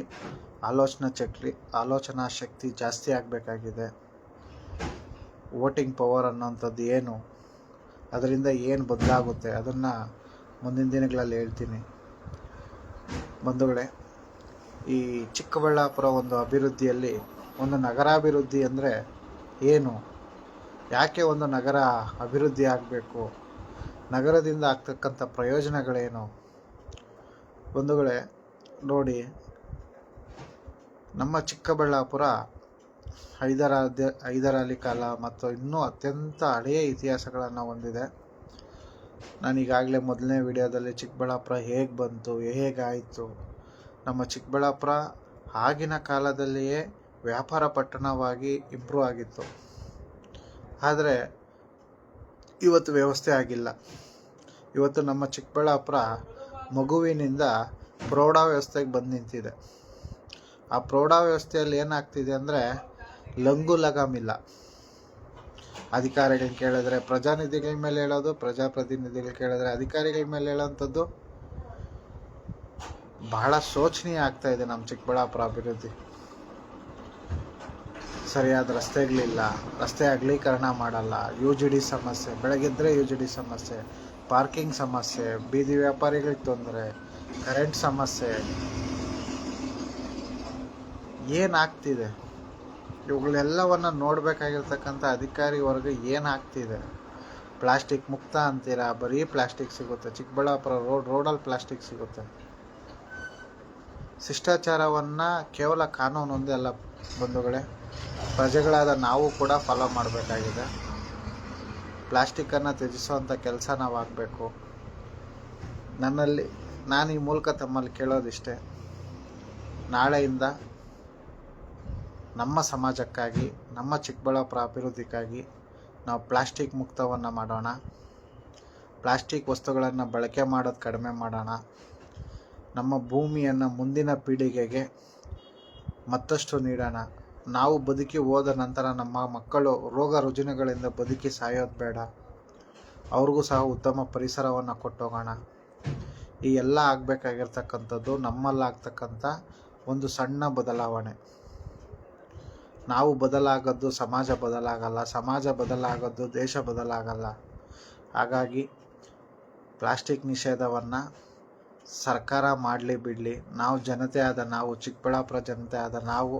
ಆಲೋಚನಾ ಶಕ್ತಿ ಜಾಸ್ತಿ ಆಗಬೇಕಾಗಿದೆ. ವೋಟಿಂಗ್ ಪವರ್ ಅನ್ನೋಂಥದ್ದು ಏನು, ಅದರಿಂದ ಏನು ಬದಲಾಗುತ್ತೆ ಅದನ್ನು ಮುಂದಿನ ದಿನಗಳಲ್ಲಿ ಹೇಳ್ತೀನಿ. ಬಂಧುಗಳೇ, ಈ ಚಿಕ್ಕಬಳ್ಳಾಪುರ ಒಂದು ಅಭಿವೃದ್ಧಿಯಲ್ಲಿ ಒಂದು ನಗರಾಭಿವೃದ್ಧಿ ಅಂದರೆ ಏನು, ಯಾಕೆ ಒಂದು ನಗರ ಅಭಿವೃದ್ಧಿ ಆಗಬೇಕು, ನಗರದಿಂದ ಆಗ್ತಕ್ಕಂಥ ಪ್ರಯೋಜನಗಳೇನು? ಬಂಧುಗಳೇ ನೋಡಿ, ನಮ್ಮ ಚಿಕ್ಕಬಳ್ಳಾಪುರ ಹೈದರಾಲಿ ಕಾಲ ಮತ್ತು ಇನ್ನೂ ಅತ್ಯಂತ ಹಳೆಯ ಇತಿಹಾಸಗಳನ್ನು ಹೊಂದಿದೆ. ನಾನು ಈಗಾಗಲೇ ಮೊದಲನೇ ವಿಡಿಯೋದಲ್ಲಿ ಚಿಕ್ಕಬಳ್ಳಾಪುರ ಹೇಗೆ ಬಂತು, ಹೇಗಾಯಿತು, ನಮ್ಮ ಚಿಕ್ಕಬಳ್ಳಾಪುರ ಆಗಿನ ಕಾಲದಲ್ಲಿಯೇ ವ್ಯಾಪಾರ ಪಟ್ಟಣವಾಗಿ ಇಂಪ್ರೂವ್ ಆಗಿತ್ತು. ಆದರೆ ಇವತ್ತು ವ್ಯವಸ್ಥೆ ಆಗಿಲ್ಲ. ಇವತ್ತು ನಮ್ಮ ಚಿಕ್ಕಬಳ್ಳಾಪುರ ಮಗುವಿನಿಂದ ಪ್ರೌಢಾವ್ಯವಸ್ಥೆಗೆ ಬಂದು ನಿಂತಿದೆ. ಆ ಪ್ರೌಢಾವ್ಯವಸ್ಥೆಯಲ್ಲಿ ಏನಾಗ್ತಿದೆ ಅಂದರೆ ಲಂಗು ಲಗಾಮಿಲ್ಲ. ಅಧಿಕಾರಿಗಳನ್ನ ಕೇಳಿದ್ರೆ ಪ್ರಜಾನಿಧಿಗಳ ಮೇಲೆ ಹೇಳೋದು, ಪ್ರಜಾಪ್ರತಿನಿಧಿಗಳು ಕೇಳಿದ್ರೆ ಅಧಿಕಾರಿಗಳ ಮೇಲೆ ಹೇಳೋಂಥದ್ದು. ಬಹಳ ಶೋಚನೀಯ ಆಗ್ತಾ ಇದೆ ನಮ್ಮ ಚಿಕ್ಕಬಳ್ಳಾಪುರ ಅಭಿವೃದ್ಧಿ. ಸರಿಯಾದ ರಸ್ತೆಗಳಿಲ್ಲ, ರಸ್ತೆ ಅಗಲೀಕರಣ ಮಾಡಲ್ಲ, UGD ಸಮಸ್ಯೆ, ಬೆಳಗ್ಗೆದ್ರೆ UGD ಸಮಸ್ಯೆ, ಪಾರ್ಕಿಂಗ್ ಸಮಸ್ಯೆ, ಬೀದಿ ವ್ಯಾಪಾರಿಗಳಿಗೆ ತೊಂದರೆ, ಕರೆಂಟ್ ಸಮಸ್ಯೆ. ಏನಾಗ್ತಿದೆ? ಇವುಗಳೆಲ್ಲವನ್ನು ನೋಡಬೇಕಾಗಿರ್ತಕ್ಕಂಥ ಅಧಿಕಾರಿ ವರ್ಗ ಏನಾಗ್ತಿದೆ? ಪ್ಲಾಸ್ಟಿಕ್ ಮುಕ್ತ ಅಂತೀರಾ, ಬರೀ ಪ್ಲಾಸ್ಟಿಕ್ ಸಿಗುತ್ತೆ. ಚಿಕ್ಕಬಳ್ಳಾಪುರ ರೋಡಲ್ಲಿ ಪ್ಲಾಸ್ಟಿಕ್ ಸಿಗುತ್ತೆ. ಶಿಷ್ಟಾಚಾರವನ್ನು ಕೇವಲ ಕಾನೂನೊಂದೇ ಅಲ್ಲ ಬಂಧುಗಳೇ, ಪ್ರಜೆಗಳಾದ ನಾವು ಕೂಡ ಫಾಲೋ ಮಾಡಬೇಕಾಗಿದೆ. ಪ್ಲಾಸ್ಟಿಕ್ಕನ್ನು ತ್ಯಜಿಸುವಂಥ ಕೆಲಸ ನಾವು ಆಗಬೇಕು. ನಾನು ಈ ಮೂಲಕ ತಮ್ಮಲ್ಲಿ ಕೇಳೋದಿಷ್ಟೇ, ನಾಳೆಯಿಂದ ನಮ್ಮ ಸಮಾಜಕ್ಕಾಗಿ, ನಮ್ಮ ಚಿಕ್ಕಬಳ್ಳಾಪುರ ಅಭಿವೃದ್ಧಿಗಾಗಿ ನಾವು ಪ್ಲಾಸ್ಟಿಕ್ ಮುಕ್ತವನ್ನು ಮಾಡೋಣ. ಪ್ಲಾಸ್ಟಿಕ್ ವಸ್ತುಗಳನ್ನು ಬಳಕೆ ಮಾಡೋದು ಕಡಿಮೆ ಮಾಡೋಣ. ನಮ್ಮ ಭೂಮಿಯನ್ನು ಮುಂದಿನ ಪೀಳಿಗೆಗೆ ಮತ್ತಷ್ಟು ನೀಡೋಣ. ನಾವು ಬದುಕಿ ಹೋದ ನಂತರ ನಮ್ಮ ಮಕ್ಕಳು ರೋಗ ರುಜಿನಗಳಿಂದ ಬದುಕಿ ಸಾಯೋದು ಬೇಡ. ಅವ್ರಿಗೂ ಸಹ ಉತ್ತಮ ಪರಿಸರವನ್ನು ಕೊಟ್ಟೋಗೋಣ. ಈ ಎಲ್ಲ ಆಗಬೇಕಾಗಿರ್ತಕ್ಕಂಥದ್ದು ನಮ್ಮಲ್ಲಾಗ್ತಕ್ಕಂಥ ಒಂದು ಸಣ್ಣ ಬದಲಾವಣೆ. ನಾವು ಬದಲಾಗದ್ದು ಸಮಾಜ ಬದಲಾಗಲ್ಲ, ಸಮಾಜ ಬದಲಾಗದ್ದು ದೇಶ ಬದಲಾಗಲ್ಲ. ಹಾಗಾಗಿ ಪ್ಲಾಸ್ಟಿಕ್ ನಿಷೇಧವನ್ನು ಸರ್ಕಾರ ಮಾಡಲಿ ಬಿಡಲಿ, ನಾವು ಜನತೆ ಆದ ನಾವು, ಚಿಕ್ಕಬಳ್ಳಾಪುರ ಜನತೆ ಆದ ನಾವು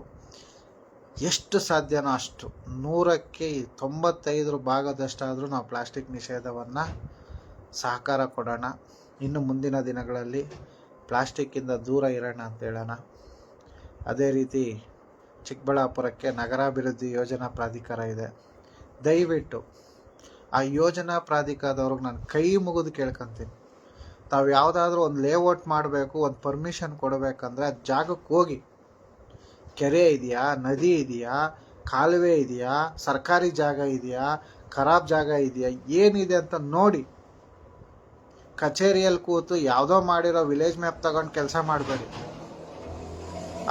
ಎಷ್ಟು ಸಾಧ್ಯನೋ ಅಷ್ಟು 100ಕ್ಕೆ 95% ನಾವು ಪ್ಲಾಸ್ಟಿಕ್ ನಿಷೇಧವನ್ನು ಸಹಕಾರ ಕೊಡೋಣ. ಇನ್ನು ಮುಂದಿನ ದಿನಗಳಲ್ಲಿ ಪ್ಲಾಸ್ಟಿಕ್ಕಿಂದ ದೂರ ಇರೋಣ ಅಂತ ಹೇಳೋಣ. ಅದೇ ರೀತಿ ಚಿಕ್ಕಬಳ್ಳಾಪುರಕ್ಕೆ ನಗರಾಭಿವೃದ್ಧಿ ಯೋಜನಾ ಪ್ರಾಧಿಕಾರ ಇದೆ. ದಯವಿಟ್ಟು ಆ ಯೋಜನಾ ಪ್ರಾಧಿಕಾರದವ್ರಿಗೆ ನಾನು ಕೈ ಮುಗಿದು ಕೇಳ್ಕೊತೀನಿ, ತಾವು ಯಾವುದಾದ್ರೂ ಒಂದು ಲೇಔಟ್ ಮಾಡಬೇಕು, ಒಂದು ಪರ್ಮಿಷನ್ ಕೊಡಬೇಕಂದ್ರೆ ಅದು ಜಾಗಕ್ಕೆ ಹೋಗಿ, ಕೆರೆ ಇದೆಯಾ, ನದಿ ಇದೆಯಾ, ಕಾಲುವೆ ಇದೆಯಾ, ಸರ್ಕಾರಿ ಜಾಗ ಇದೆಯಾ, ಖರಾಬ್ ಜಾಗ ಇದೆಯಾ, ಏನಿದೆ ಅಂತ ನೋಡಿ. ಕಚೇರಿಯಲ್ಲಿ ಕೂತು ಯಾವುದೋ ಮಾಡಿರೋ ವಿಲೇಜ್ ಮ್ಯಾಪ್ ತಗೊಂಡು ಕೆಲಸ ಮಾಡಬೇಡಿ.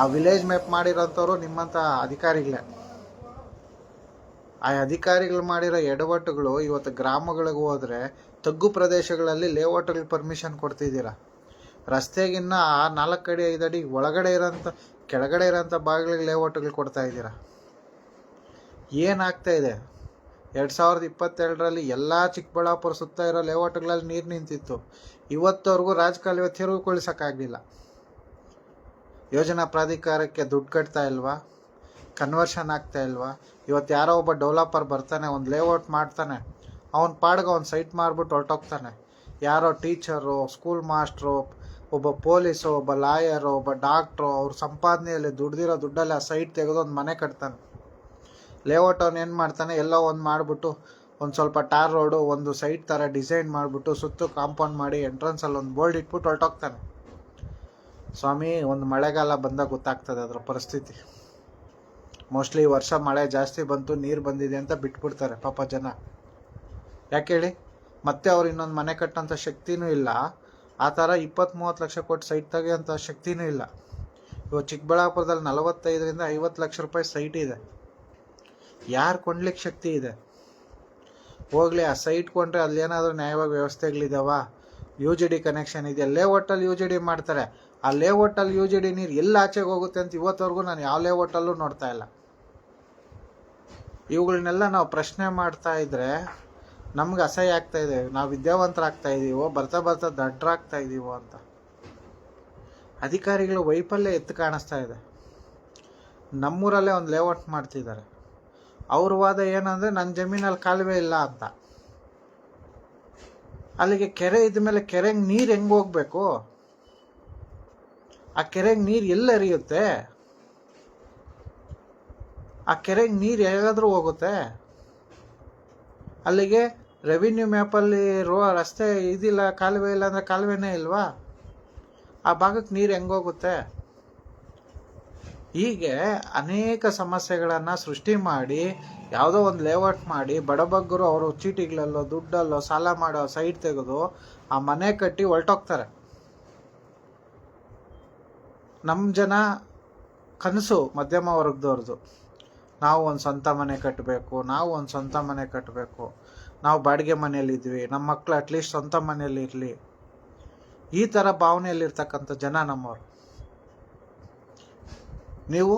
ಆ ವಿಲೇಜ್ ಮ್ಯಾಪ್ ಮಾಡಿರೋಂಥವ್ರು ನಿಮ್ಮಂಥ ಅಧಿಕಾರಿಗಳೇ. ಆ ಅಧಿಕಾರಿಗಳು ಮಾಡಿರೋ ಎಡವಟ್ಟುಗಳು ಇವತ್ತು ಗ್ರಾಮಗಳಿಗೆ ಹೋದರೆ ತಗ್ಗು ಪ್ರದೇಶಗಳಲ್ಲಿ ಲೇಔಟ್ಗಳಿಗೆ ಪರ್ಮಿಷನ್ ಕೊಡ್ತಿದ್ದೀರಾ. ರಸ್ತೆಗಿನ್ನ 4 ಅಡಿ 5 ಅಡಿ ಒಳಗಡೆ ಇರೋಂಥ ಕೆಳಗಡೆ ಇರೋಂಥ ಭಾಗಗಳಿಗೆ ಲೇಔಟ್ಗಳು ಕೊಡ್ತಾ ಇದ್ದೀರಾ. ಏನಾಗ್ತಾ ಇದೆ? 2022ರಲ್ಲಿ ಎಲ್ಲ ಚಿಕ್ಕಬಳ್ಳಾಪುರ ಸುತ್ತ ಇರೋ ಲೇಔಟ್ಗಳಲ್ಲಿ ನೀರು ನಿಂತಿತ್ತು. ಇವತ್ತವರೆಗೂ ರಾಜಕಾಲುವೆ ತೆರವುಗೊಳಿಸೋಕ್ಕಾಗಲಿಲ್ಲ. ಯೋಜನಾ ಪ್ರಾಧಿಕಾರಕ್ಕೆ ದುಡ್ಡು ಕಟ್ತಾ ಇಲ್ವಾ? ಕನ್ವರ್ಷನ್ ಆಗ್ತಾ ಇಲ್ವಾ? ಇವತ್ತು ಯಾರೋ ಒಬ್ಬ ಡೆವಲಪರ್ ಬರ್ತಾನೆ, ಒಂದು ಲೇಔಟ್ ಮಾಡ್ತಾನೆ, ಅವನ ಪಾಡ್ಗೆ ಅವ್ನು ಸೈಟ್ ಮಾರ್ಬಿಟ್ಟು ಹೊರಟೋಗ್ತಾನೆ. ಯಾರೋ ಟೀಚರು, ಸ್ಕೂಲ್ ಮಾಸ್ಟ್ರು, ಒಬ್ಬ ಪೊಲೀಸು, ಒಬ್ಬ ಲಾಯರು, ಒಬ್ಬ ಡಾಕ್ಟ್ರು ಅವ್ರ ಸಂಪಾದನೆಯಲ್ಲಿ ದುಡ್ದಿರೋ ದುಡ್ಡಲ್ಲಿ ಆ ಸೈಟ್ ತೆಗೆದು ಒಂದು ಮನೆ ಕಟ್ತಾನೆ. ಲೇಔಟ್ ಅವ್ನು ಏನು ಮಾಡ್ತಾನೆ, ಎಲ್ಲೋ ಒಂದು ಮಾಡಿಬಿಟ್ಟು ಒಂದು ಸ್ವಲ್ಪ ಟಾರ್ ರೋಡು, ಒಂದು ಸೈಟ್ ಥರ ಡಿಸೈನ್ ಮಾಡಿಬಿಟ್ಟು ಸುತ್ತು ಕಾಂಪೌಂಡ್ ಮಾಡಿ ಎಂಟ್ರೆನ್ಸಲ್ಲಿ ಒಂದು ಬೋರ್ಡ್ ಇಟ್ಬಿಟ್ಟು ಹೊರಟೋಗ್ತಾನೆ. ಸ್ವಾಮಿ, ಒಂದು ಮಳೆಗಾಲ ಬಂದಾಗ ಗೊತ್ತಾಗ್ತದೆ ಅದರ ಪರಿಸ್ಥಿತಿ. ಮೋಸ್ಟ್ಲಿ ವರ್ಷ ಮಳೆ ಜಾಸ್ತಿ ಬಂತು, ನೀರು ಬಂದಿದೆ ಅಂತ ಬಿಟ್ಬಿಡ್ತಾರೆ ಪಾಪ ಜನ. ಯಾಕೆ ಹೇಳಿ? ಮತ್ತೆ ಅವ್ರು ಇನ್ನೊಂದು ಮನೆ ಕಟ್ಟೋಂಥ ಶಕ್ತಿನೂ ಇಲ್ಲ. ಆ ಥರ 20-30 ಲಕ್ಷ ಕೊಟ್ಟು ಸೈಟ್ ತೆಗೆಯೋಂಥ ಶಕ್ತಿನೂ ಇಲ್ಲ. ಇವತ್ತು ಚಿಕ್ಕಬಳ್ಳಾಪುರದಲ್ಲಿ 45 ಲಕ್ಷ 50 ಲಕ್ಷ ರೂಪಾಯಿ ಸೈಟ್ ಇದೆ. ಯಾರು ಕೊಂಡ್ಲಿಕ್ಕೆ ಶಕ್ತಿ ಇದೆ? ಹೋಗ್ಲಿ, ಆ ಸೈಟ್ ಕೊಂಡ್ರೆ ಅಲ್ಲಿ ಏನಾದರೂ ನ್ಯಾಯವಾಗಿ ವ್ಯವಸ್ಥೆಗಳಿದಾವ? UGD ಕನೆಕ್ಷನ್ ಇದೆಯಾ? ಲೇಔಟಲ್ಲಿ UGD ಮಾಡ್ತಾರೆ. ಆ ಲೇಔಟಲ್ಲಿ UGD ನೀರು ಎಲ್ಲ ಆಚೆಗೆ ಹೋಗುತ್ತೆ ಅಂತ ಇವತ್ತವರೆಗೂ ನಾನು ಯಾವ ಲೇಔಟಲ್ಲೂ ನೋಡ್ತಾ ಇಲ್ಲ. ಇವುಗಳನ್ನೆಲ್ಲ ನಾವು ಪ್ರಶ್ನೆ ಮಾಡ್ತಾ ಇದ್ರೆ ನಮ್ಗೆ ಅಸಹ್ಯ ಆಗ್ತಾ ಇದೆ. ನಾವು ವಿದ್ಯಾವಂತರಾಗ್ತಾ ಇದ್ದೀವೋ, ಬರ್ತಾ ಬರ್ತಾ ದಡ್ಡರಾಗ್ತಾ ಇದ್ದೀವೋ ಅಂತ. ಅಧಿಕಾರಿಗಳು ವೈಫಲ್ಯ ಎತ್ತು ಕಾಣಿಸ್ತಾ ಇದೆ. ನಮ್ಮೂರಲ್ಲೇ ಒಂದು ಲೇಔಟ್ ಮಾಡ್ತಿದ್ದಾರೆ. ಅವ್ರ ವಾದ ಏನಂದರೆ ನನ್ನ ಜಮೀನಲ್ಲಿ ಕಾಲುವೆ ಇಲ್ಲ ಅಂತ. ಅಲ್ಲಿಗೆ ಕೆರೆ ಇದ್ಮೇಲೆ ಕೆರೆಗೆ ನೀರು ಹೆಂಗೆ ಹೋಗ್ಬೇಕು? ಆ ಕೆರೆಗೆ ನೀರು ಎಲ್ಲಿ ಹರಿಯುತ್ತೆ? ಆ ಕೆರೆಗೆ ನೀರು ಹೇಗಾದರೂ ಹೋಗುತ್ತೆ? ಅಲ್ಲಿಗೆ ರೆವಿನ್ಯೂ ಮ್ಯಾಪಲ್ಲಿ ರಸ್ತೆ ಇದಿಲ್ಲ, ಕಾಲುವೆ ಇಲ್ಲ ಅಂದರೆ ಕಾಲುವೆನೇ ಇಲ್ವಾ? ಆ ಭಾಗಕ್ಕೆ ನೀರು ಹೆಂಗೋಗುತ್ತೆ? ಹೀಗೆ ಅನೇಕ ಸಮಸ್ಯೆಗಳನ್ನು ಸೃಷ್ಟಿ ಮಾಡಿ ಯಾವುದೋ ಒಂದು ಲೇಔಟ್ ಮಾಡಿ ಬಡಬಗ್ಗರು ಅವರು ಚೀಟಿಗಳಲ್ಲೋ ದುಡ್ಡಲ್ಲೋ ಸಾಲ ಮಾಡೋ ಸೈಟ್ ತೆಗೆದು ಆ ಮನೆ ಕಟ್ಟಿ ಹೊರಟೋಗ್ತಾರೆ. ನಮ್ಮ ಜನ ಕನಸು ಮಧ್ಯಮ ವರ್ಗದವ್ರದ್ದು, ನಾವು ಒಂದು ಸ್ವಂತ ಮನೆ ಕಟ್ಟಬೇಕು, ನಾವು ಒಂದು ಸ್ವಂತ ಮನೆ ಕಟ್ಟಬೇಕು, ನಾವು ಬಾಡಿಗೆ ಮನೆಯಲ್ಲಿದ್ವಿ, ನಮ್ಮ ಮಕ್ಕಳು ಅಟ್ಲೀಸ್ಟ್ ಸ್ವಂತ ಮನೆಯಲ್ಲಿ ಇರಲಿ, ಈ ಥರ ಭಾವನೆಯಲ್ಲಿರ್ತಕ್ಕಂಥ ಜನ ನಮ್ಮವರು. ನೀವು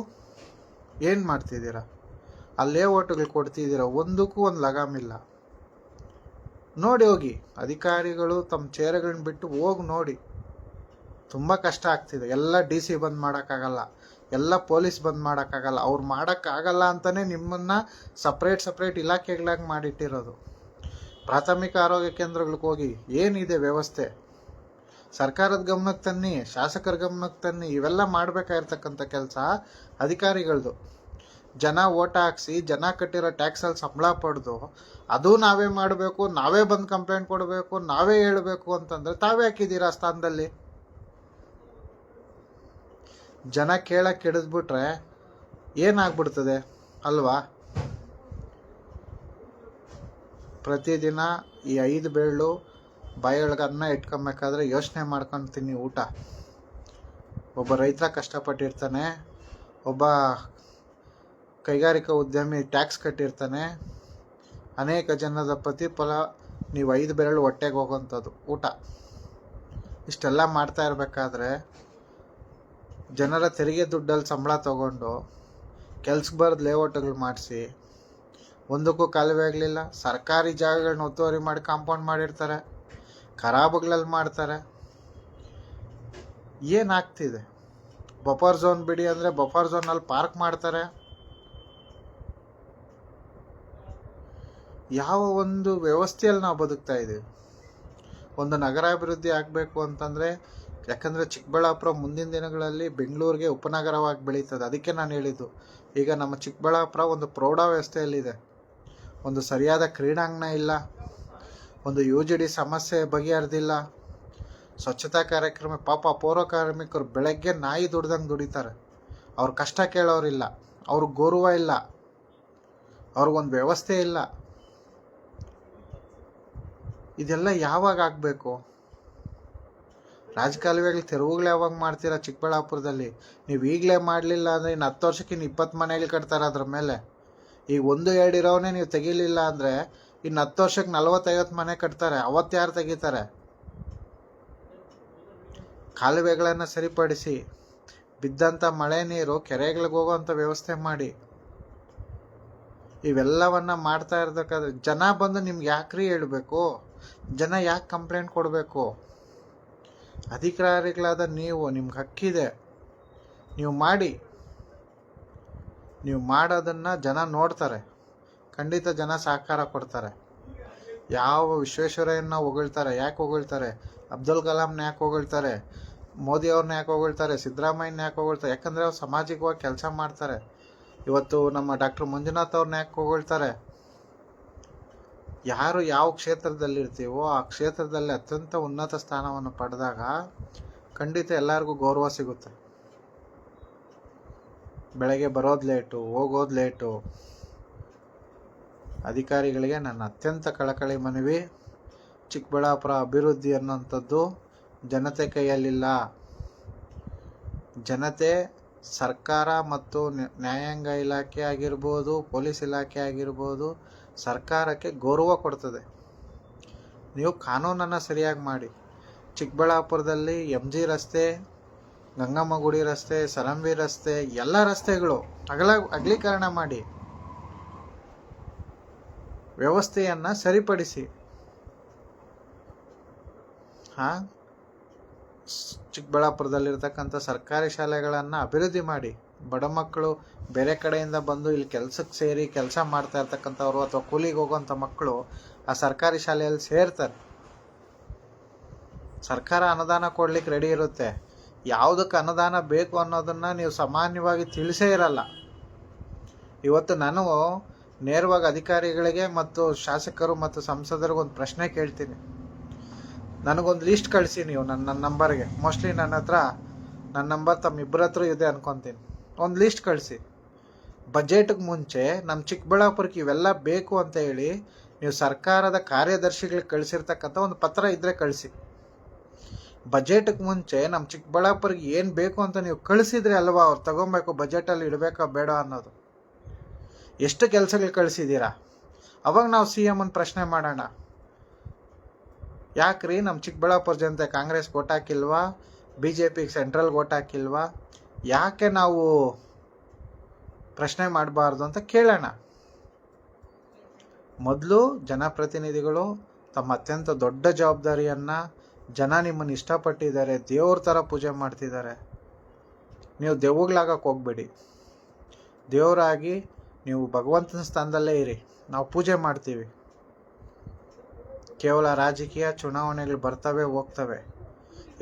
ಏನು ಮಾಡ್ತಿದ್ದೀರಾ? ಆ ಲೇಔಟ್ಗಳು ಕೊಡ್ತಿದ್ದೀರ, ಒಂದಕ್ಕೂ ಒಂದು ಲಗಾಮಿಲ್ಲ. ನೋಡಿ ಹೋಗಿ, ಅಧಿಕಾರಿಗಳು ತಮ್ಮ ಚೇರ್ಗಳನ್ನ ಬಿಟ್ಟು ಹೋಗಿ ನೋಡಿ. ತುಂಬ ಕಷ್ಟ ಆಗ್ತಿದೆ. ಎಲ್ಲ DC ಬಂದ್ ಮಾಡೋಕ್ಕಾಗಲ್ಲ, ಎಲ್ಲ ಪೊಲೀಸ್ ಬಂದ್ ಮಾಡೋಕ್ಕಾಗಲ್ಲ. ಅವ್ರು ಮಾಡೋಕ್ಕಾಗಲ್ಲ ಅಂತಲೇ ನಿಮ್ಮನ್ನು ಸಪ್ರೇಟ್ ಇಲಾಖೆಗಳಾಗಿ ಮಾಡಿಟ್ಟಿರೋದು. ಪ್ರಾಥಮಿಕ ಆರೋಗ್ಯ ಕೇಂದ್ರಗಳಿಗೆ ಹೋಗಿ ಏನಿದೆ ವ್ಯವಸ್ಥೆ ಸರ್ಕಾರದ ಗಮನಕ್ಕೆ ತನ್ನಿ, ಶಾಸಕರ ಗಮನಕ್ಕೆ ತನ್ನಿ. ಇವೆಲ್ಲ ಮಾಡಬೇಕಾಗಿರ್ತಕ್ಕಂಥ ಕೆಲಸ ಅಧಿಕಾರಿಗಳದು. ಜನ ಓಟ್ ಹಾಕ್ಸಿ, ಜನ ಕಟ್ಟಿರೋ ಟ್ಯಾಕ್ಸಲ್ಲಿ ಸಂಬಳ ಪಡೆದು ಅದು ನಾವೇ ಮಾಡಬೇಕು, ನಾವೇ ಬಂದು ಕಂಪ್ಲೇಂಟ್ ಕೊಡಬೇಕು, ನಾವೇ ಹೇಳಬೇಕು ಅಂತಂದರೆ ತಾವೇ ಹಾಕಿದ್ದೀರಾ ಸ್ಥಾನದಲ್ಲಿ. ಜನ ಕೇಳಕ್ಕೆ ಹಿಡಿದ್ಬಿಟ್ರೆ ಏನಾಗ್ಬಿಡ್ತದೆ ಅಲ್ವಾ? ಪ್ರತಿದಿನ ಈ 5 ಬೇಳು ಬಾಯೊಳಗೆ ಅನ್ನ ಇಟ್ಕೊಬೇಕಾದ್ರೆ ಯೋಚನೆ ಮಾಡ್ಕೊತೀನಿ. ಊಟ ಒಬ್ಬ ರೈತ ಕಷ್ಟಪಟ್ಟಿರ್ತಾನೆ, ಒಬ್ಬ ಕೈಗಾರಿಕಾ ಉದ್ಯಮಿ ಟ್ಯಾಕ್ಸ್ ಕಟ್ಟಿರ್ತಾನೆ, ಅನೇಕ ಜನದ ಪ್ರತಿಫಲ ನೀವು 5 ಬೆರಳು ಹೊಟ್ಟೆಗೆ ಹೋಗೋಂಥದ್ದು ಊಟ. ಇಷ್ಟೆಲ್ಲ ಮಾಡ್ತಾ ಇರಬೇಕಾದ್ರೆ ಜನರ ತೆರಿಗೆ ದುಡ್ಡಲ್ಲಿ ಸಂಬಳ ತೊಗೊಂಡು ಕೆಲ್ಸಕ್ಕೆ ಬರೋದು ಲೇಔಟ್ಗಳು ಮಾಡಿಸಿ ಒಂದಕ್ಕೂ ಕಾಲುವೆ ಆಗಲಿಲ್ಲ. ಸರ್ಕಾರಿ ಜಾಗಗಳನ್ನ ಒತ್ತುವರಿ ಮಾಡಿ ಕಾಂಪೌಂಡ್ ಮಾಡಿರ್ತಾರೆ, ಖರಾಬುಗಳಲ್ಲಿ ಮಾಡ್ತಾರೆ. ಏನಾಗ್ತಿದೆ? ಬಫರ್ ಝೋನ್ ಬಿಡಿ ಅಂದರೆ ಬಫರ್ ಝೋನಲ್ಲಿ ಪಾರ್ಕ್ ಮಾಡ್ತಾರೆ. ಯಾವ ಒಂದು ವ್ಯವಸ್ಥೆಯಲ್ಲಿ ನಾವು ಬದುಕ್ತಾ ಇದ್ದೀವಿ? ಒಂದು ನಗರಾಭಿವೃದ್ಧಿ ಆಗಬೇಕು ಅಂತಂದರೆ, ಯಾಕಂದರೆ ಚಿಕ್ಕಬಳ್ಳಾಪುರ ಮುಂದಿನ ದಿನಗಳಲ್ಲಿ ಬೆಂಗಳೂರಿಗೆ ಉಪನಗರವಾಗಿ ಬೆಳೀತದೆ. ಅದಕ್ಕೆ ನಾನು ಹೇಳಿದ್ದು, ಈಗ ನಮ್ಮ ಚಿಕ್ಕಬಳ್ಳಾಪುರ ಒಂದು ಪ್ರೌಢಾವಸ್ಥೆಯಲ್ಲಿದೆ. ಒಂದು ಸರಿಯಾದ ಕ್ರೀಡಾಂಗಣ ಇಲ್ಲ, ಒಂದು UGD ಸಮಸ್ಯೆ ಬಗೆಹರಿದಿಲ್ಲ, ಸ್ವಚ್ಛತಾ ಕಾರ್ಯಕ್ರಮ. ಪಾಪ ಪೌರ ಕಾರ್ಮಿಕರು ಬೆಳಗ್ಗೆ ನಾಯಿ ದುಡ್ದಂಗೆ ದುಡಿತಾರೆ. ಅವ್ರ ಕಷ್ಟ ಕೇಳೋರಿಲ್ಲ, ಅವ್ರಿಗೆ ಗೌರವ ಇಲ್ಲ, ಅವ್ರಿಗೊಂದು ವ್ಯವಸ್ಥೆ ಇಲ್ಲ. ಇದೆಲ್ಲ ಯಾವಾಗ ಆಗಬೇಕು? ರಾಜಕಾಲುವೆಗಳು ತೆರವುಗಳು ಯಾವಾಗ ಮಾಡ್ತೀರಾ ಚಿಕ್ಕಬಳ್ಳಾಪುರದಲ್ಲಿ? ನೀವು ಈಗಲೇ ಮಾಡಲಿಲ್ಲ ಅಂದರೆ ಇನ್ನು 10 ವರ್ಷಕ್ಕೆ ಇನ್ನು 20 ಮನೆಗಳು ಕಟ್ತಾರೆ ಅದ್ರ ಮೇಲೆ. ಈಗ 1-2 ಇರೋವನ್ನೇ ನೀವು ತೆಗಿಲಿಲ್ಲ ಅಂದರೆ ಇನ್ನು 10 ವರ್ಷಕ್ಕೆ 40-50 ಮನೆ ಕಟ್ತಾರೆ. ಅವತ್ತು ಯಾರು ತೆಗಿತಾರೆ? ಕಾಲುವೆಗಳನ್ನು ಸರಿಪಡಿಸಿ, ಬಿದ್ದಂಥ ಮಳೆ ನೀರು ಕೆರೆಗಳಿಗೆ ಹೋಗೋವಂಥ ವ್ಯವಸ್ಥೆ ಮಾಡಿ. ಇವೆಲ್ಲವನ್ನ ಮಾಡ್ತಾ ಇರಬೇಕಾದ್ರೆ ಜನ ಬಂದು ನಿಮ್ಗೆ ಯಾಕ್ರಿ ಹೇಳಬೇಕು? ಜನ ಯಾಕೆ ಕಂಪ್ಲೇಂಟ್ ಕೊಡಬೇಕು? ಅಧಿಕಾರಿಗಳಾದ ನೀವು, ನಿಮ್ಗೆ ಹಕ್ಕಿದೆ, ನೀವು ಮಾಡಿ. ನೀವು ಮಾಡೋದನ್ನು ಜನ ನೋಡ್ತಾರೆ, ಖಂಡಿತ ಜನ ಸಹಕಾರ ಕೊಡ್ತಾರೆ. ಯಾವ ವಿಶ್ವೇಶ್ವರಯ್ಯನ ಹೊಗಳ್ತಾರೆ? ಯಾಕೆ ಹೊಗಳ್ತಾರೆ? ಅಬ್ದುಲ್ ಕಲಾಂನ ಯಾಕೆ ಹೊಗಳ್ತಾರೆ? ಮೋದಿ ಅವ್ರನ್ನ ಯಾಕೆ ಹೊಗಳ್ತಾರೆ? ಸಿದ್ದರಾಮಯ್ಯನ ಯಾಕೆ ಹೊಗಳ್ತಾರೆ? ಯಾಕಂದರೆ ಅವ್ರು ಸಾಮಾಜಿಕವಾಗಿ ಕೆಲಸ ಮಾಡ್ತಾರೆ. ಇವತ್ತು ನಮ್ಮ ಡಾಕ್ಟರ್ ಮಂಜುನಾಥ್ ಅವ್ರನ್ನ ಯಾಕೆ ಹೊಗಳ್ತಾರೆ? ಯಾರು ಯಾವ ಕ್ಷೇತ್ರದಲ್ಲಿರ್ತೀವೋ ಆ ಕ್ಷೇತ್ರದಲ್ಲಿ ಅತ್ಯಂತ ಉನ್ನತ ಸ್ಥಾನವನ್ನು ಪಡೆದಾಗ ಖಂಡಿತ ಎಲ್ಲರಿಗೂ ಗೌರವ ಸಿಗುತ್ತೆ. ಬೆಳಗ್ಗೆ ಬರೋದು ಲೇಟು, ಹೋಗೋದು ಲೇಟು. ಅಧಿಕಾರಿಗಳಿಗೆ ನನ್ನ ಅತ್ಯಂತ ಕಳಕಳಿ ಮನವಿ, ಚಿಕ್ಕಬಳ್ಳಾಪುರ ಅಭಿವೃದ್ಧಿ ಅನ್ನೋಂಥದ್ದು ಜನತೆ ಕೈಯಲ್ಲಿಲ್ಲ. ಜನತೆ ಸರ್ಕಾರ ಮತ್ತು ನ್ಯಾಯಾಂಗ ಇಲಾಖೆ ಆಗಿರ್ಬೋದು, ಪೊಲೀಸ್ ಇಲಾಖೆ ಆಗಿರ್ಬೋದು, ಸರ್ಕಾರಕ್ಕೆ ಗೌರವ ಕೊಡ್ತದೆ. ನೀವು ಕಾನೂನನ್ನು ಸರಿಯಾಗಿ ಮಾಡಿ. ಚಿಕ್ಕಬಳ್ಳಾಪುರದಲ್ಲಿ MG ರಸ್ತೆ, ಗಂಗಮ್ಮ ಗುಡಿ ರಸ್ತೆ, ಸರಂಬಿ ರಸ್ತೆ, ಎಲ್ಲ ರಸ್ತೆಗಳು ಅಗಲೀಕರಣ ಮಾಡಿ ವ್ಯವಸ್ಥೆಯನ್ನು ಸರಿಪಡಿಸಿ. ಚಿಕ್ಕಬಳ್ಳಾಪುರದಲ್ಲಿರ್ತಕ್ಕಂಥ ಸರ್ಕಾರಿ ಶಾಲೆಗಳನ್ನು ಅಭಿವೃದ್ಧಿ ಮಾಡಿ. ಬಡ ಮಕ್ಕಳು ಬೇರೆ ಕಡೆಯಿಂದ ಬಂದು ಇಲ್ಲಿ ಕೆಲಸಕ್ಕೆ ಸೇರಿ ಕೆಲಸ ಮಾಡ್ತಾ ಇರ್ತಕ್ಕಂಥವ್ರು ಅಥವಾ ಕೂಲಿಗೆ ಹೋಗೋಂಥ ಮಕ್ಕಳು ಆ ಸರ್ಕಾರಿ ಶಾಲೆಯಲ್ಲಿ ಸೇರ್ತಾರೆ. ಸರ್ಕಾರ ಅನುದಾನ ಕೊಡ್ಲಿಕ್ಕೆ ರೆಡಿ ಇರುತ್ತೆ. ಯಾವುದಕ್ಕೆ ಅನುದಾನ ಬೇಕು ಅನ್ನೋದನ್ನು ನೀವು ಸಾಮಾನ್ಯವಾಗಿ ತಿಳಿಸೇ ಇರಲ್ಲ. ಇವತ್ತು ನಾನು ನೇರವಾಗಿ ಅಧಿಕಾರಿಗಳಿಗೆ ಮತ್ತು ಶಾಸಕರು ಮತ್ತು ಸಂಸದರಿಗೆ ಒಂದು ಪ್ರಶ್ನೆ ಕೇಳ್ತೀನಿ. ನನಗೊಂದು ಲಿಸ್ಟ್ ಕಳಿಸಿ ನೀವು ನನ್ನ ನಂಬರ್ಗೆ. ಮೋಸ್ಟ್ಲಿ ನನ್ನ ನಂಬರ್ ತಮ್ಮಿಬ್ಬರ ಹತ್ರ ಇದೆ ಅನ್ಕೊತೀನಿ. ಒಂದು ಲಿಸ್ಟ್ ಕಳಿಸಿ. ಬಜೆಟ್ಗೆ ಮುಂಚೆ ನಮ್ಮ ಚಿಕ್ಕಬಳ್ಳಾಪುರಕ್ಕೆ ಇವೆಲ್ಲ ಬೇಕು ಅಂತ ಹೇಳಿ ನೀವು ಸರ್ಕಾರದ ಕಾರ್ಯದರ್ಶಿಗಳಿಗೆ ಕಳಿಸಿರ್ತಕ್ಕಂಥ ಒಂದು ಪತ್ರ ಇದ್ದರೆ ಕಳಿಸಿ. ಬಜೆಟ್ಗೆ ಮುಂಚೆ ನಮ್ಮ ಚಿಕ್ಕಬಳ್ಳಾಪುರಕ್ಕೆ ಏನು ಬೇಕು ಅಂತ ನೀವು ಕಳಿಸಿದ್ರೆ ಅಲ್ವಾ ಅವ್ರು ತಗೊಬೇಕು, ಬಜೆಟಲ್ಲಿ ಇಡಬೇಕಾ ಬೇಡ ಅನ್ನೋದು. ಎಷ್ಟು ಕೆಲಸಗಳು ಕಳಿಸಿದ್ದೀರಾ? ಅವಾಗ ನಾವು CMನ ಪ್ರಶ್ನೆ ಮಾಡೋಣ. ಯಾಕ್ರಿ ನಮ್ಮ ಚಿಕ್ಕಬಳ್ಳಾಪುರ ಜನತೆ ಕಾಂಗ್ರೆಸ್ಗೆ ಓಟ್ ಹಾಕಿಲ್ವಾ? BJPಗೆ ಸೆಂಟ್ರಲ್ಗೆ ಓಟ್ ಹಾಕಿಲ್ವಾ? ಯಾಕೆ ನಾವು ಪ್ರಶ್ನೆ ಮಾಡಬಾರ್ದು ಅಂತ ಕೇಳೋಣ. ಮೊದಲು ಜನಪ್ರತಿನಿಧಿಗಳು ತಮ್ಮ ಅತ್ಯಂತ ದೊಡ್ಡ ಜವಾಬ್ದಾರಿಯನ್ನು, ಜನ ನಿಮ್ಮನ್ನು ಇಷ್ಟಪಟ್ಟಿದ್ದಾರೆ, ದೇವ್ರ ಥರ ಪೂಜೆ ಮಾಡ್ತಿದ್ದಾರೆ, ನೀವು ದೆವ್ವಗಳಾಗಕ್ಕೆ ಹೋಗ್ಬೇಡಿ. ದೇವರಾಗಿ ನೀವು ಭಗವಂತನ ಸ್ಥಾನದಲ್ಲೇ ಇರಿ. ನಾವು ಪೂಜೆ ಮಾಡ್ತೀವಿ. ಕೇವಲ ರಾಜಕೀಯ ಚುನಾವಣೆಗಳು ಬರ್ತವೆ ಹೋಗ್ತವೆ.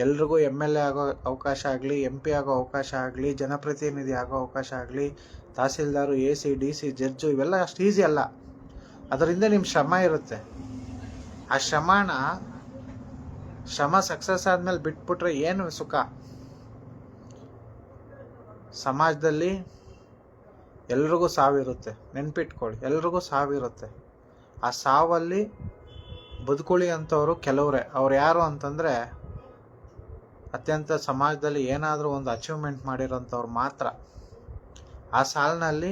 ಎಲ್ರಿಗೂ MLA ಆಗೋ ಅವಕಾಶ ಆಗಲಿ, MP ಆಗೋ ಅವಕಾಶ ಆಗಲಿ, ಜನಪ್ರತಿನಿಧಿ ಆಗೋ ಅವಕಾಶ ಆಗಲಿ, ತಹಸೀಲ್ದಾರು, AC, DC, ಜಡ್ಜು ಇವೆಲ್ಲ ಅಷ್ಟು ಈಸಿ ಅಲ್ಲ. ಅದರಿಂದ ನಿಮ್ಮ ಶ್ರಮ ಇರುತ್ತೆ. ಆ ಶ್ರಮ ಸಕ್ಸಸ್ ಆದಮೇಲೆ ಬಿಟ್ಬಿಟ್ರೆ ಏನು ಸುಖ? ಸಮಾಜದಲ್ಲಿ ಎಲ್ರಿಗೂ ಸಾವಿರುತ್ತೆ. ನೆನ್ಪಿಟ್ಕೊಳ್ಳಿ, ಎಲ್ರಿಗೂ ಸಾವಿರುತ್ತೆ. ಆ ಸಾವಲ್ಲಿ ಬದುಕುಳಿ ಅಂಥವ್ರು ಕೆಲವರೇ. ಅವ್ರು ಯಾರು ಅಂತಂದರೆ ಅತ್ಯಂತ ಸಮಾಜದಲ್ಲಿ ಏನಾದರೂ ಒಂದು ಅಚೀವ್ಮೆಂಟ್ ಮಾಡಿರೋಂಥವ್ರು ಮಾತ್ರ. ಆ ಸಾಲಿನಲ್ಲಿ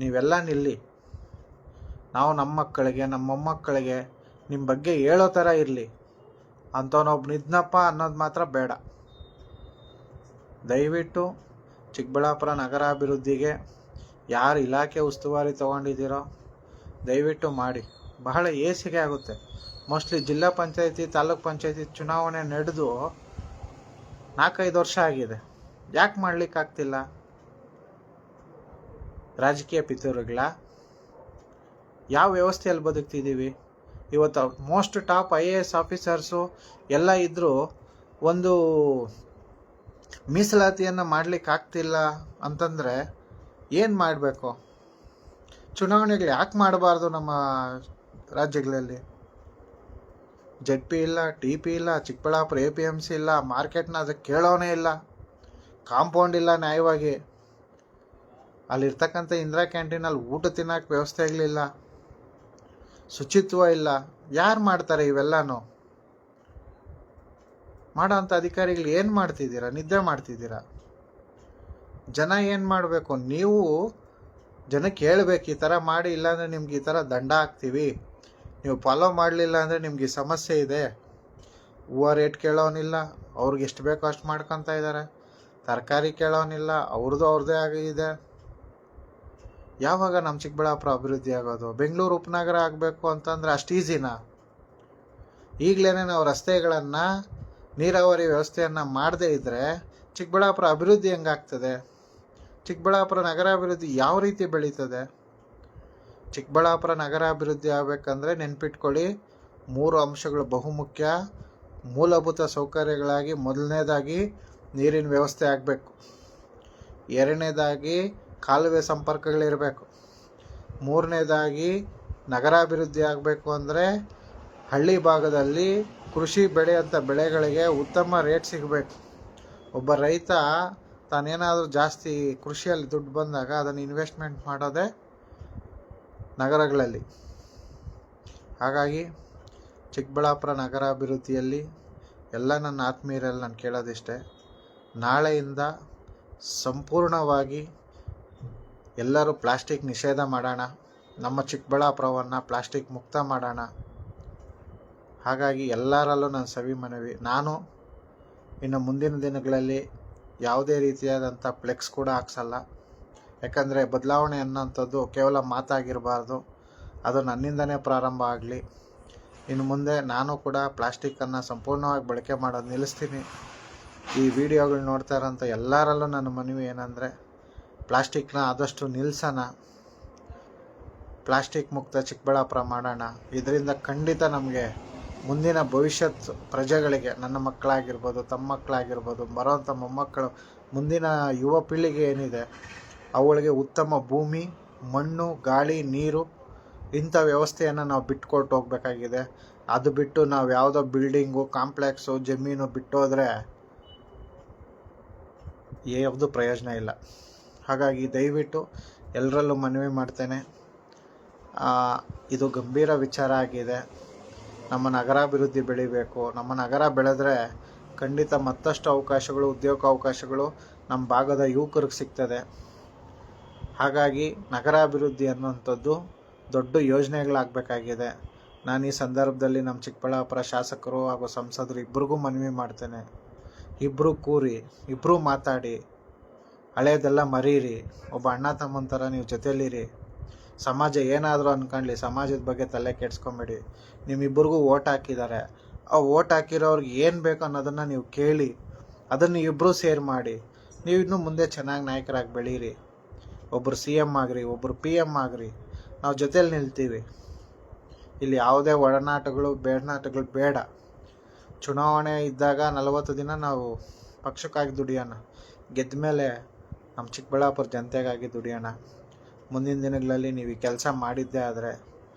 ನೀವೆಲ್ಲ ನಿಲ್ಲಿ. ನಾವು ನಮ್ಮ ಮಕ್ಕಳಿಗೆ, ನಮ್ಮ ಮೊಮ್ಮಕ್ಕಳಿಗೆ ನಿಮ್ಮ ಬಗ್ಗೆ ಹೇಳೋ ಥರ ಇರಲಿ. ಅಂಥವನೊಬ್ಬ ನಿದ್ನಪ್ಪ ಅನ್ನೋದು ಮಾತ್ರ ಬೇಡ. ದಯವಿಟ್ಟು ಚಿಕ್ಕಬಳ್ಳಾಪುರ ನಗರಾಭಿವೃದ್ಧಿಗೆ ಯಾರು ಇಲಾಖೆ ಉಸ್ತುವಾರಿ ತೊಗೊಂಡಿದ್ದೀರೋ ದಯವಿಟ್ಟು ಮಾಡಿ. ಬಹಳ ಏಸಿಗೆ ಆಗುತ್ತೆ. ಮೋಸ್ಟ್ಲಿ ಜಿಲ್ಲಾ ಪಂಚಾಯತಿ, ತಾಲೂಕ್ ಪಂಚಾಯತಿ ಚುನಾವಣೆ ನಡೆದು 4-5 ವರ್ಷ ಆಗಿದೆ. ಯಾಕೆ ಮಾಡಲಿಕ್ಕಾಗ್ತಿಲ್ಲ? ರಾಜಕೀಯ ಪಿತೂರುಗಳ ಯಾವ ವ್ಯವಸ್ಥೆಯಲ್ಲಿ ಬದುಕ್ತಿದ್ದೀವಿ? ಇವತ್ತು ಮೋಸ್ಟ್ ಟಾಪ್ IAS ಆಫೀಸರ್ಸು ಎಲ್ಲ ಇದ್ದರೂ ಒಂದು ಮೀಸಲಾತಿಯನ್ನು ಮಾಡಲಿಕ್ಕಾಗ್ತಿಲ್ಲ ಅಂತಂದರೆ ಏನು ಮಾಡಬೇಕು? ಚುನಾವಣೆಗಳು ಯಾಕೆ ಮಾಡಬಾರ್ದು? ನಮ್ಮ ರಾಜ್ಯಗಳಲ್ಲಿ ZP ಇಲ್ಲ, TP ಇಲ್ಲ, ಚಿಕ್ಕಬಳ್ಳಾಪುರ APMC ಇಲ್ಲ, ಮಾರ್ಕೆಟ್ನ ಅದಕ್ಕೆ ಕೇಳೋನೇ ಇಲ್ಲ, ಕಾಂಪೌಂಡ್ ಇಲ್ಲ ನ್ಯಾಯವಾಗಿ, ಅಲ್ಲಿರ್ತಕ್ಕಂಥ ಇಂದಿರಾ ಕ್ಯಾಂಟೀನಲ್ಲಿ ಊಟ ತಿನ್ನೋಕ್ಕೆ ವ್ಯವಸ್ಥೆಗಳಿಲ್ಲ, ಶುಚಿತ್ವ ಇಲ್ಲ. ಯಾರು ಮಾಡ್ತಾರೆ ಇವೆಲ್ಲನೂ? ಮಾಡೋ ಅಂಥ ಅಧಿಕಾರಿಗಳು ಏನು ಮಾಡ್ತಿದ್ದೀರಾ? ನಿದ್ದೆ ಮಾಡ್ತಿದ್ದೀರಾ? ಜನ ಏನು ಮಾಡಬೇಕು? ನೀವು ಜನಕ್ಕೆ ಹೇಳ್ಬೇಕು, ಈ ಥರ ಮಾಡಿ, ಇಲ್ಲಾಂದರೆ ನಿಮ್ಗೆ ಈ ಥರ ದಂಡ ಹಾಕ್ತೀವಿ, ನೀವು ಫಾಲೋ ಮಾಡಲಿಲ್ಲ ಅಂದರೆ ನಿಮ್ಗೆ ಸಮಸ್ಯೆ ಇದೆ. ಹೂವು ರೇಟ್ ಕೇಳೋನಿಲ್ಲ, ಅವ್ರಿಗೆ ಎಷ್ಟು ಬೇಕೋ ಅಷ್ಟು ಮಾಡ್ಕೊತಾ ಇದ್ದಾರೆ. ತರಕಾರಿ ಕೇಳೋನಿಲ್ಲ, ಅವ್ರದ್ದೇ ಆಗಿದೆ. ಯಾವಾಗ ನಮ್ಮ ಚಿಕ್ಕಬಳ್ಳಾಪುರ ಅಭಿವೃದ್ಧಿ ಆಗೋದು? ಬೆಂಗಳೂರು ಉಪನಗರ ಆಗಬೇಕು ಅಂತಂದರೆ ಅಷ್ಟು ಈಸಿನಾ? ಈಗಲೇ ನಾವು ರಸ್ತೆಗಳನ್ನು, ನೀರಾವರಿ ವ್ಯವಸ್ಥೆಯನ್ನು ಮಾಡದೇ ಇದ್ದರೆ ಚಿಕ್ಕಬಳ್ಳಾಪುರ ಅಭಿವೃದ್ಧಿ ಹೆಂಗಾಗ್ತದೆ? ಚಿಕ್ಕಬಳ್ಳಾಪುರ ನಗರಾಭಿವೃದ್ಧಿ ಯಾವ ರೀತಿ ಬೆಳೀತದೆ? ಚಿಕ್ಕಬಳ್ಳಾಪುರ ನಗರಾಭಿವೃದ್ಧಿ ಆಗಬೇಕಂದ್ರೆ ನೆನ್ಪಿಟ್ಕೊಳ್ಳಿ, 3 ಅಂಶಗಳು ಬಹುಮುಖ್ಯ. ಮೂಲಭೂತ ಸೌಕರ್ಯಗಳಾಗಿ ಮೊದಲನೇದಾಗಿ ನೀರಿನ ವ್ಯವಸ್ಥೆ ಆಗಬೇಕು, ಎರಡನೇದಾಗಿ ಕಾಲುವೆ ಸಂಪರ್ಕಗಳಿರಬೇಕು, ಮೂರನೇದಾಗಿ ನಗರಾಭಿವೃದ್ಧಿ ಆಗಬೇಕು ಅಂದರೆ ಹಳ್ಳಿ ಭಾಗದಲ್ಲಿ ಕೃಷಿ ಬೆಳೆಯಂಥ ಬೆಳೆಗಳಿಗೆ ಉತ್ತಮ ರೇಟ್ ಸಿಗಬೇಕು. ಒಬ್ಬ ರೈತ ತಾನೇನಾದರೂ ಜಾಸ್ತಿ ಕೃಷಿಯಲ್ಲಿ ದುಡ್ಡು ಬಂದಾಗ ಅದನ್ನು ಇನ್ವೆಸ್ಟ್ಮೆಂಟ್ ಮಾಡೋದೇ ನಗರಗಳಲ್ಲಿ. ಹಾಗಾಗಿ ಚಿಕ್ಕಬಳ್ಳಾಪುರ ನಗರಾಭಿವೃದ್ಧಿಯಲ್ಲಿ ಎಲ್ಲ ನನ್ನ ಆತ್ಮೀಯರಲ್ಲಿ ನಾನು ಕೇಳೋದಿಷ್ಟೇ, ನಾಳೆಯಿಂದ ಸಂಪೂರ್ಣವಾಗಿ ಎಲ್ಲರೂ ಪ್ಲಾಸ್ಟಿಕ್ ನಿಷೇಧ ಮಾಡೋಣ, ನಮ್ಮ ಚಿಕ್ಕಬಳ್ಳಾಪುರವನ್ನು ಪ್ಲಾಸ್ಟಿಕ್ ಮುಕ್ತ ಮಾಡೋಣ. ಹಾಗಾಗಿ ಎಲ್ಲರಲ್ಲೂ ನನ್ನ ಸವಿ ಮನವಿ, ನಾನು ಇನ್ನು ಮುಂದಿನ ದಿನಗಳಲ್ಲಿ ಯಾವುದೇ ರೀತಿಯಾದಂಥ ಫ್ಲೆಕ್ಸ್ ಕೂಡ ಹಾಕ್ಸಲ್ಲ. ಯಾಕಂದರೆ ಬದಲಾವಣೆ ಅನ್ನೋಂಥದ್ದು ಕೇವಲ ಮಾತಾಗಿರಬಾರ್ದು, ಅದು ನನ್ನಿಂದನೇ ಪ್ರಾರಂಭ ಆಗಲಿ. ಇನ್ನು ಮುಂದೆ ನಾನು ಕೂಡ ಪ್ಲಾಸ್ಟಿಕ್ಕನ್ನು ಸಂಪೂರ್ಣವಾಗಿ ಬಳಕೆ ಮಾಡೋದು ನಿಲ್ಲಿಸ್ತೀನಿ. ಈ ವಿಡಿಯೋಗಳು ನೋಡ್ತಾ ಇರೋಂಥ ಎಲ್ಲರಲ್ಲೂ ನನ್ನ ಮನವಿ ಏನಂದರೆ, ಪ್ಲಾಸ್ಟಿಕ್ನ ಆದಷ್ಟು ನಿಲ್ಲಿಸೋಣ, ಪ್ಲಾಸ್ಟಿಕ್ ಮುಕ್ತ ಚಿಕ್ಕಬಳ್ಳಾಪುರ ಮಾಡೋಣ. ಇದರಿಂದ ಖಂಡಿತ ನಮಗೆ ಮುಂದಿನ ಭವಿಷ್ಯತ್ ಪ್ರಜೆಗಳಿಗೆ, ನನ್ನ ಮಕ್ಕಳಾಗಿರ್ಬೋದು, ತಮ್ಮ ಮಕ್ಕಳಾಗಿರ್ಬೋದು, ಬರೋವಂಥ ಮೊಮ್ಮಕ್ಕಳು, ಮುಂದಿನ ಯುವ ಪೀಳಿಗೆ ಏನಿದೆ ಅವುಗಳಿಗೆ ಉತ್ತಮ ಭೂಮಿ, ಮಣ್ಣು, ಗಾಳಿ, ನೀರು ಇಂಥ ವ್ಯವಸ್ಥೆಯನ್ನು ನಾವು ಬಿಟ್ಕೊಟ್ಟು ಹೋಗಬೇಕಾಗಿದೆ. ಅದು ಬಿಟ್ಟು ನಾವು ಯಾವುದೋ ಬಿಲ್ಡಿಂಗು, ಕಾಂಪ್ಲೆಕ್ಸು, ಜಮೀನು ಬಿಟ್ಟೋದ್ರೆ ಯಾವುದು ಪ್ರಯೋಜನ ಇಲ್ಲ. ಹಾಗಾಗಿ ದಯವಿಟ್ಟು ಎಲ್ಲರಲ್ಲೂ ಮನವಿ ಮಾಡ್ತೇನೆ, ಇದು ಗಂಭೀರ ವಿಚಾರ ಆಗಿದೆ. ನಮ್ಮ ನಗರಾಭಿವೃದ್ಧಿ ಬೆಳಿಬೇಕು. ನಮ್ಮ ನಗರ ಬೆಳೆದ್ರೆ ಖಂಡಿತ ಮತ್ತಷ್ಟು ಅವಕಾಶಗಳು, ಉದ್ಯೋಗಾವಕಾಶಗಳು ನಮ್ಮ ಭಾಗದ ಯುವಕರಿಗೆ ಸಿಗ್ತದೆ. ಹಾಗಾಗಿ ನಗರಾಭಿವೃದ್ಧಿ ಅನ್ನುವಂಥದ್ದು ದೊಡ್ಡ ಯೋಜನೆಗಳಾಗಬೇಕಾಗಿದೆ. ನಾನು ಈ ಸಂದರ್ಭದಲ್ಲಿ ನಮ್ಮ ಚಿಕ್ಕಬಳ್ಳಾಪುರ ಶಾಸಕರು ಹಾಗೂ ಸಂಸದರು ಇಬ್ಬರಿಗೂ ಮನವಿ ಮಾಡ್ತೇನೆ, ಇಬ್ಬರು ಕೂರಿ, ಇಬ್ಬರು ಮಾತಾಡಿ, ಹಳೇದೆಲ್ಲ ಮರೀರಿ, ಒಬ್ಬ ಅಣ್ಣ ತಮ್ಮನ ಥರ ನೀವು ಜೊತೆಯಲ್ಲಿರಿ. ಸಮಾಜ ಏನಾದರೂ ಅಂದ್ಕೊಳ್ಳಿ, ಸಮಾಜದ ಬಗ್ಗೆ ತಲೆ ಕೆಡ್ಸ್ಕೊಂಬೇಡಿ. ನಿಮ್ಮಿಬ್ಬರಿಗೂ ಓಟ್ ಹಾಕಿದ್ದಾರೆ, ಆ ಓಟ್ ಹಾಕಿರೋರ್ಗೆ ಏನು ಬೇಕು ಅನ್ನೋದನ್ನು ನೀವು ಕೇಳಿ, ಅದನ್ನು ಇಬ್ಬರೂ ಸೇರ್ ಮಾಡಿ. ನೀವು ಇನ್ನೂ ಮುಂದೆ ಚೆನ್ನಾಗಿ ನಾಯಕರಾಗಿ ಬೆಳೀರಿ. ಒಬ್ಬರು CM ಆಗ್ರಿ, ಒಬ್ಬರು PM ಆಗ್ರಿ, ನಾವು ಜೊತೇಲಿ ನಿಲ್ತೀವಿ. ಇಲ್ಲಿ ಯಾವುದೇ ಒಡನಾಟಗಳು ಬೇಡನಾಟಗಳು ಬೇಡ. ಚುನಾವಣೆ ಇದ್ದಾಗ 40 ದಿನ ನಾವು ಪಕ್ಷಕ್ಕಾಗಿ ದುಡಿಯೋಣ, ಗೆದ್ದ ಮೇಲೆ ನಮ್ಮ ಚಿಕ್ಕಬಳ್ಳಾಪುರ ಜನತೆಗಾಗಿ ದುಡಿಯೋಣ. ಮುಂದಿನ ದಿನಗಳಲ್ಲಿ ನೀವು ಈ ಕೆಲಸ ಮಾಡಿದ್ದೇ ಆದರೆ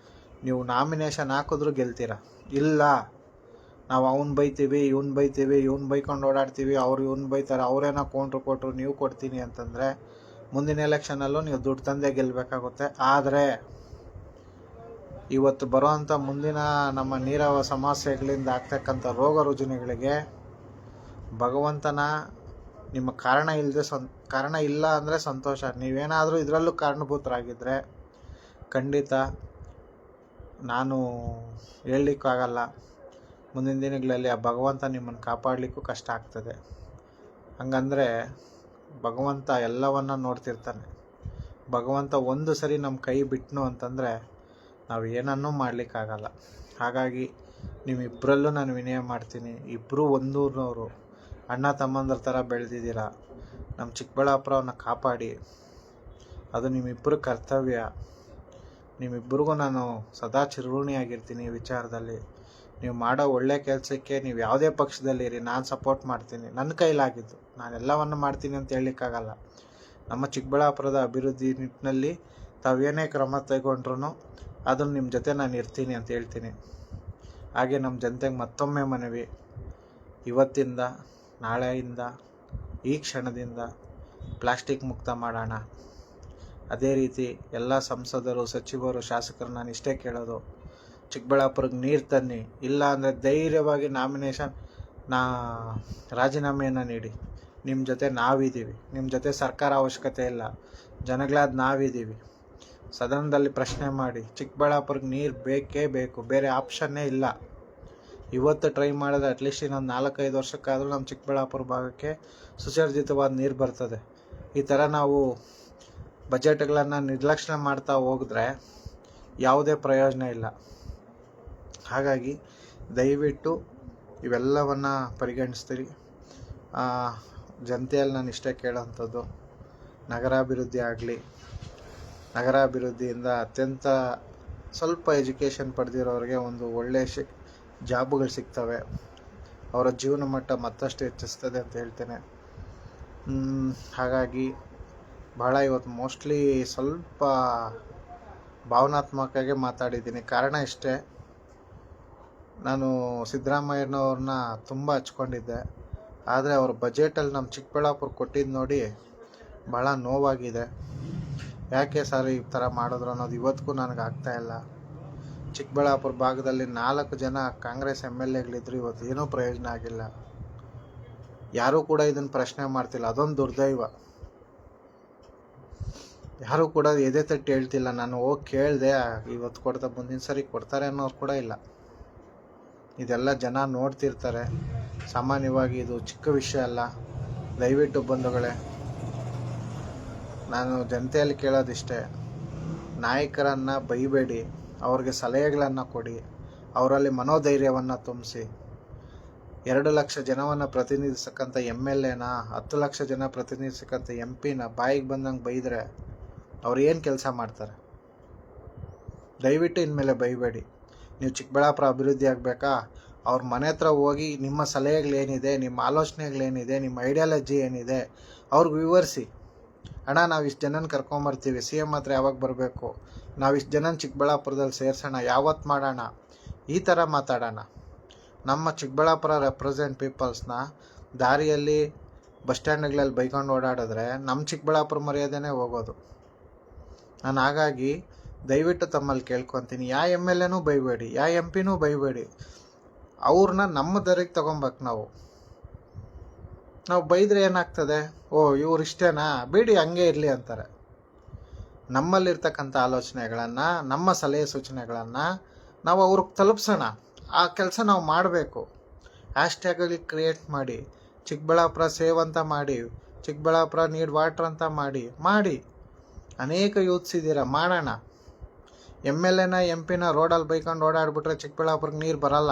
ನೀವು ನಾಮಿನೇಷನ್ ಹಾಕಿದ್ರೂ ಗೆಲ್ತೀರ. ಇಲ್ಲ ನಾವು ಅವ್ನು ಬೈತೀವಿ, ಇವ್ನು ಬೈಕೊಂಡು ಓಡಾಡ್ತೀವಿ, ಇವ್ನು ಬೈತಾರೆ, ಅವರೇನೋ ಕೌಂಟ್ರು ಕೊಟ್ಟರು ನೀವು ಕೊಡ್ತೀನಿ ಅಂತಂದರೆ ಮುಂದಿನ ಎಲೆಕ್ಷನಲ್ಲೂ ನೀವು ದುಡ್ಡು ತಂದೆ ಗೆಲ್ಲಬೇಕಾಗುತ್ತೆ. ಆದರೆ ಇವತ್ತು ಬರೋವಂಥ ಮುಂದಿನ ನಮ್ಮ ನೀರವ ಸಮಸ್ಯೆಗಳಿಂದ ಆಗ್ತಕ್ಕಂಥ ರೋಗ ರುಜಿನಗಳಿಗೆ ಭಗವಂತನ ನಿಮ್ಮ ಕಾರಣ ಇಲ್ಲ ಅಂದರೆ ಸಂತೋಷ. ನೀವೇನಾದರೂ ಇದರಲ್ಲೂ ಕಾರಣಭೂತರಾಗಿದ್ದರೆ ಖಂಡಿತ ನಾನು ಹೇಳಲಿಕ್ಕಾಗಲ್ಲ. ಮುಂದಿನ ದಿನಗಳಲ್ಲಿ ಆ ಭಗವಂತ ನಿಮ್ಮನ್ನು ಕಾಪಾಡಲಿಕ್ಕೂ ಕಷ್ಟ ಆಗ್ತದೆ. ಹಂಗಂದರೆ ಭಗವಂತ ಎಲ್ಲವನ್ನ ನೋಡ್ತಿರ್ತಾನೆ. ಭಗವಂತ ಒಂದು ಸರಿ ನಮ್ಮ ಕೈ ಬಿಟ್ಟನು ಅಂತಂದರೆ ನಾವು ಏನನ್ನೂ ಮಾಡಲಿಕ್ಕಾಗಲ್ಲ. ಹಾಗಾಗಿ ನಿಮ್ಮಿಬ್ಬರಲ್ಲೂ ನಾನು ವಿನಯ ಮಾಡ್ತೀನಿ, ಇಬ್ಬರೂ ಒಂದೂರಿನವರು, ಅಣ್ಣ ತಮ್ಮಂದ್ರ ಥರ ಬೆಳೆದಿದ್ದೀರ. ನಮ್ಮ ಚಿಕ್ಕಬಳ್ಳಾಪುರವನ್ನು ಕಾಪಾಡಿ, ಅದು ನಿಮ್ಮಿಬ್ಬರ ಕರ್ತವ್ಯ. ನಿಮ್ಮಿಬ್ಬರಿಗೂ ನಾನು ಸದಾ ಚಿರಋಣಿಯಾಗಿರ್ತೀನಿ ಈ ವಿಚಾರದಲ್ಲಿ. ನೀವು ಮಾಡೋ ಒಳ್ಳೆ ಕೆಲಸಕ್ಕೆ ನೀವು ಯಾವುದೇ ಪಕ್ಷದಲ್ಲಿರಿ, ನಾನು ಸಪೋರ್ಟ್ ಮಾಡ್ತೀನಿ. ನನ್ನ ಕೈಲಾಗಿದ್ದು ನಾನೆಲ್ಲವನ್ನು ಮಾಡ್ತೀನಿ ಅಂತ ಹೇಳಲಿಕ್ಕಾಗಲ್ಲ. ನಮ್ಮ ಚಿಕ್ಕಬಳ್ಳಾಪುರದ ಅಭಿವೃದ್ಧಿ ನಿಟ್ಟಿನಲ್ಲಿ ತಾವೇನೇ ಕ್ರಮ ತಗೊಂಡ್ರೂ ಅದನ್ನು ನಿಮ್ಮ ಜೊತೆ ನಾನು ಇರ್ತೀನಿ ಅಂತ ಹೇಳ್ತೀನಿ. ಹಾಗೆ ನಮ್ಮ ಜನತೆಗೆ ಮತ್ತೊಮ್ಮೆ ಮನವಿ, ಇವತ್ತಿಂದ ನಾಳೆಯಿಂದ ಈ ಕ್ಷಣದಿಂದ ಪ್ಲಾಸ್ಟಿಕ್ ಮುಕ್ತ ಮಾಡೋಣ. ಅದೇ ರೀತಿ ಎಲ್ಲ ಸಂಸದರು, ಸಚಿವರು, ಶಾಸಕರು ನಾನು ಇಷ್ಟೇ ಕೇಳೋದು, ಚಿಕ್ಕಬಳ್ಳಾಪುರಕ್ಕೆ ನೀರು ತನ್ನಿ. ಇಲ್ಲ ಅಂದರೆ ಧೈರ್ಯವಾಗಿ ರಾಜೀನಾಮೆಯನ್ನು ನೀಡಿ. ನಿಮ್ಮ ಜೊತೆ ನಾವಿದ್ದೀವಿ, ನಿಮ್ಮ ಜೊತೆ ಸರ್ಕಾರ ಅವಶ್ಯಕತೆ ಇಲ್ಲ, ಜನಗಳಾದ ನಾವಿದ್ದೀವಿ. ಸದನದಲ್ಲಿ ಪ್ರಶ್ನೆ ಮಾಡಿ, ಚಿಕ್ಕಬಳ್ಳಾಪುರಕ್ಕೆ ನೀರು ಬೇಕೇ ಬೇಕು, ಬೇರೆ ಆಪ್ಷನ್ನೇ ಇಲ್ಲ. ಇವತ್ತು ಟ್ರೈ ಮಾಡಿದ್ರೆ ಅಟ್ಲೀಸ್ಟ್ ಇನ್ನೊಂದು 4-5 ವರ್ಷಕ್ಕಾದರೂ ನಮ್ಮ ಚಿಕ್ಕಬಳ್ಳಾಪುರ ಭಾಗಕ್ಕೆ ಸುಸರ್ಜಿತವಾದ ನೀರು ಬರ್ತದೆ. ಈ ಥರ ನಾವು ಬಜೆಟ್ಗಳನ್ನು ನಿರ್ಲಕ್ಷ್ಯ ಮಾಡ್ತಾ ಹೋಗಿದ್ರೆ ಯಾವುದೇ ಪ್ರಯೋಜನ ಇಲ್ಲ. ಹಾಗಾಗಿ ದಯವಿಟ್ಟು ಇವೆಲ್ಲವನ್ನು ಪರಿಗಣಿಸ್ತೀರಿ. ಜನತೆಯಲ್ಲಿ ನಾನು ಇಷ್ಟೇ ಕೇಳೋವಂಥದ್ದು, ನಗರಾಭಿವೃದ್ಧಿ ಆಗಲಿ, ನಗರಾಭಿವೃದ್ಧಿಯಿಂದ ಅತ್ಯಂತ ಸ್ವಲ್ಪ ಎಜುಕೇಷನ್ ಪಡೆದಿರೋರಿಗೆ ಒಂದು ಒಳ್ಳೆಯ ಜಾಬುಗಳು ಸಿಗ್ತವೆ, ಅವರ ಜೀವನ ಮಟ್ಟ ಮತ್ತಷ್ಟು ಹೆಚ್ಚಿಸ್ತದೆ ಅಂತ ಹೇಳ್ತೇನೆ. ಹಾಗಾಗಿ ಭಾಳ ಇವತ್ತು ಮೋಸ್ಟ್ಲಿ ಸ್ವಲ್ಪ ಭಾವನಾತ್ಮಕವಾಗಿ ಮಾತಾಡಿದ್ದೀನಿ. ಕಾರಣ ಇಷ್ಟೇ, ನಾನು ಸಿದ್ದರಾಮಯ್ಯನವ್ರನ್ನ ತುಂಬ ಹಚ್ಕೊಂಡಿದ್ದೆ. ಆದರೆ ಅವ್ರ ಬಜೆಟಲ್ಲಿ ನಮ್ಮ ಚಿಕ್ಕಬಳ್ಳಾಪುರ ಕೊಟ್ಟಿದ್ದು ನೋಡಿ ಭಾಳ ನೋವಾಗಿದೆ. ಯಾಕೆ ಸರ್ ಈ ಥರ ಮಾಡಿದ್ರು ಅನ್ನೋದು ಇವತ್ತಿಗೂ ನನಗೆ ಆಗ್ತಾಯಿಲ್ಲ. ಚಿಕ್ಕಬಳ್ಳಾಪುರ ಭಾಗದಲ್ಲಿ 4 ಜನ ಕಾಂಗ್ರೆಸ್ MLAಗಳಿದ್ರು, ಇವತ್ತು ಏನೂ ಪ್ರಯೋಜನ ಆಗಿಲ್ಲ. ಯಾರೂ ಕೂಡ ಇದನ್ನು ಪ್ರಶ್ನೆ ಮಾಡ್ತಿಲ್ಲ, ಅದೊಂದು ದುರ್ದೈವ. ಯಾರೂ ಕೂಡ ಎದೆ ತಟ್ಟಿ ಹೇಳ್ತಿಲ್ಲ, ನಾನು ಹೋಗಿ ಕೇಳಿದೆ ಇವತ್ತು ಕೊಡ್ತಾ ಮುಂದಿನ ಸರಿ ಕೊಡ್ತಾರೆ ಅನ್ನೋರು ಕೂಡ ಇಲ್ಲ. ಇದೆಲ್ಲ ಜನ ನೋಡ್ತಿರ್ತಾರೆ. ಸಾಮಾನ್ಯವಾಗಿ ಇದು ಚಿಕ್ಕ ವಿಷಯ ಅಲ್ಲ. ದಯವಿಟ್ಟು ಬಂಧುಗಳೇ, ನಾನು ಜನತೆಯಲ್ಲಿ ಕೇಳೋದಿಷ್ಟೇ, ನಾಯಕರನ್ನು ಬೈಬೇಡಿ, ಅವ್ರಿಗೆ ಸಲಹೆಗಳನ್ನು ಕೊಡಿ, ಅವರಲ್ಲಿ ಮನೋಧೈರ್ಯವನ್ನು ತುಂಬಿಸಿ. 2 ಲಕ್ಷ ಜನವನ್ನು ಪ್ರತಿನಿಧಿಸಕ್ಕಂಥ MLAನ, 10 ಲಕ್ಷ ಜನ ಪ್ರತಿನಿಧಿಸಕ್ಕಂಥ MPನ ಬಾಯಿಗೆ ಬಂದಂಗೆ ಬೈದರೆ ಅವ್ರು ಏನು ಕೆಲಸ ಮಾಡ್ತಾರೆ? ದಯವಿಟ್ಟು ಇನ್ಮೇಲೆ ಬೈಬೇಡಿ. ನೀವು ಚಿಕ್ಕಬಳ್ಳಾಪುರ ಅಭಿವೃದ್ಧಿ ಆಗಬೇಕಾ, ಅವ್ರ ಮನೆ ಹತ್ರ ಹೋಗಿ ನಿಮ್ಮ ಸಲಹೆಗಳೇನಿದೆ, ನಿಮ್ಮ ಆಲೋಚನೆಗಳೇನಿದೆ, ನಿಮ್ಮ ಐಡಿಯಾಲಜಿ ಏನಿದೆ ಅವ್ರಿಗೆ ವಿವರಿಸಿ. ಅಣ್ಣ ನಾವು ಇಷ್ಟು ಜನನ ಕರ್ಕೊಂಬರ್ತೀವಿ, CM ಹತ್ರ ಯಾವಾಗ ಬರಬೇಕು, ನಾವು ಇಷ್ಟು ಜನನ ಚಿಕ್ಕಬಳ್ಳಾಪುರದಲ್ಲಿ ಸೇರಿಸೋಣ, ಯಾವತ್ತು ಮಾಡೋಣ, ಈ ಥರ ಮಾತಾಡೋಣ. ನಮ್ಮ ಚಿಕ್ಕಬಳ್ಳಾಪುರ ರೆಪ್ರೆಸೆಂಟ್ ಪೀಪಲ್ಸ್ನ ದಾರಿಯಲ್ಲಿ ಬಸ್ ಸ್ಟ್ಯಾಂಡ್ಗಳಲ್ಲಿ ಬೈಕೊಂಡು ಓಡಾಡಿದ್ರೆ ನಮ್ಮ ಚಿಕ್ಕಬಳ್ಳಾಪುರ ಮರ್ಯಾದೆನೇ ಹೋಗೋದು. ನಾನು ಹಾಗಾಗಿ ದಯವಿಟ್ಟು ತಮ್ಮಲ್ಲಿ ಕೇಳ್ಕೊತೀನಿ, ಯಾವ MLAನೂ ಬೈಬೇಡಿ, ಯಾವ MPನೂ ಬೈಬೇಡಿ. ಅವ್ರನ್ನ ನಮ್ಮ ದರಿಗೆ ತೊಗೊಬೇಕು. ನಾವು ಬೈದರೆ ಏನಾಗ್ತದೆ, ಇವ್ರು ಇಷ್ಟೇನಾ ಬಿಡಿ ಹಂಗೆ ಇರಲಿ ಅಂತಾರೆ. ನಮ್ಮಲ್ಲಿರ್ತಕ್ಕಂಥ ಆಲೋಚನೆಗಳನ್ನು, ನಮ್ಮ ಸಲಹೆ ಸೂಚನೆಗಳನ್ನು ನಾವು ಅವ್ರಿಗೆ ತಲುಪಿಸೋಣ. ಆ ಕೆಲಸ ನಾವು ಮಾಡಬೇಕು. ಹ್ಯಾಶ್ಟ್ಯಾಗಲ್ಲಿ ಕ್ರಿಯೇಟ್ ಮಾಡಿ, ಚಿಕ್ಕಬಳ್ಳಾಪುರ ಸೇವ್ ಅಂತ ಮಾಡಿ, ಚಿಕ್ಕಬಳ್ಳಾಪುರ ನೀಡ್ ವಾಟ್ರ್ ಅಂತ ಮಾಡಿ. ಅನೇಕ ಯೂತ್ಸ್ ಇದ್ದೀರ, ಮಾಡೋಣ. MLA ನ MP ನ ರೋಡಲ್ಲಿ ಬೈಕೊಂಡು ಓಡಾಡ್ಬಿಟ್ರೆ ಚಿಕ್ಕಬಳ್ಳಾಪುರಕ್ಕೆ ನೀರು ಬರಲ್ಲ.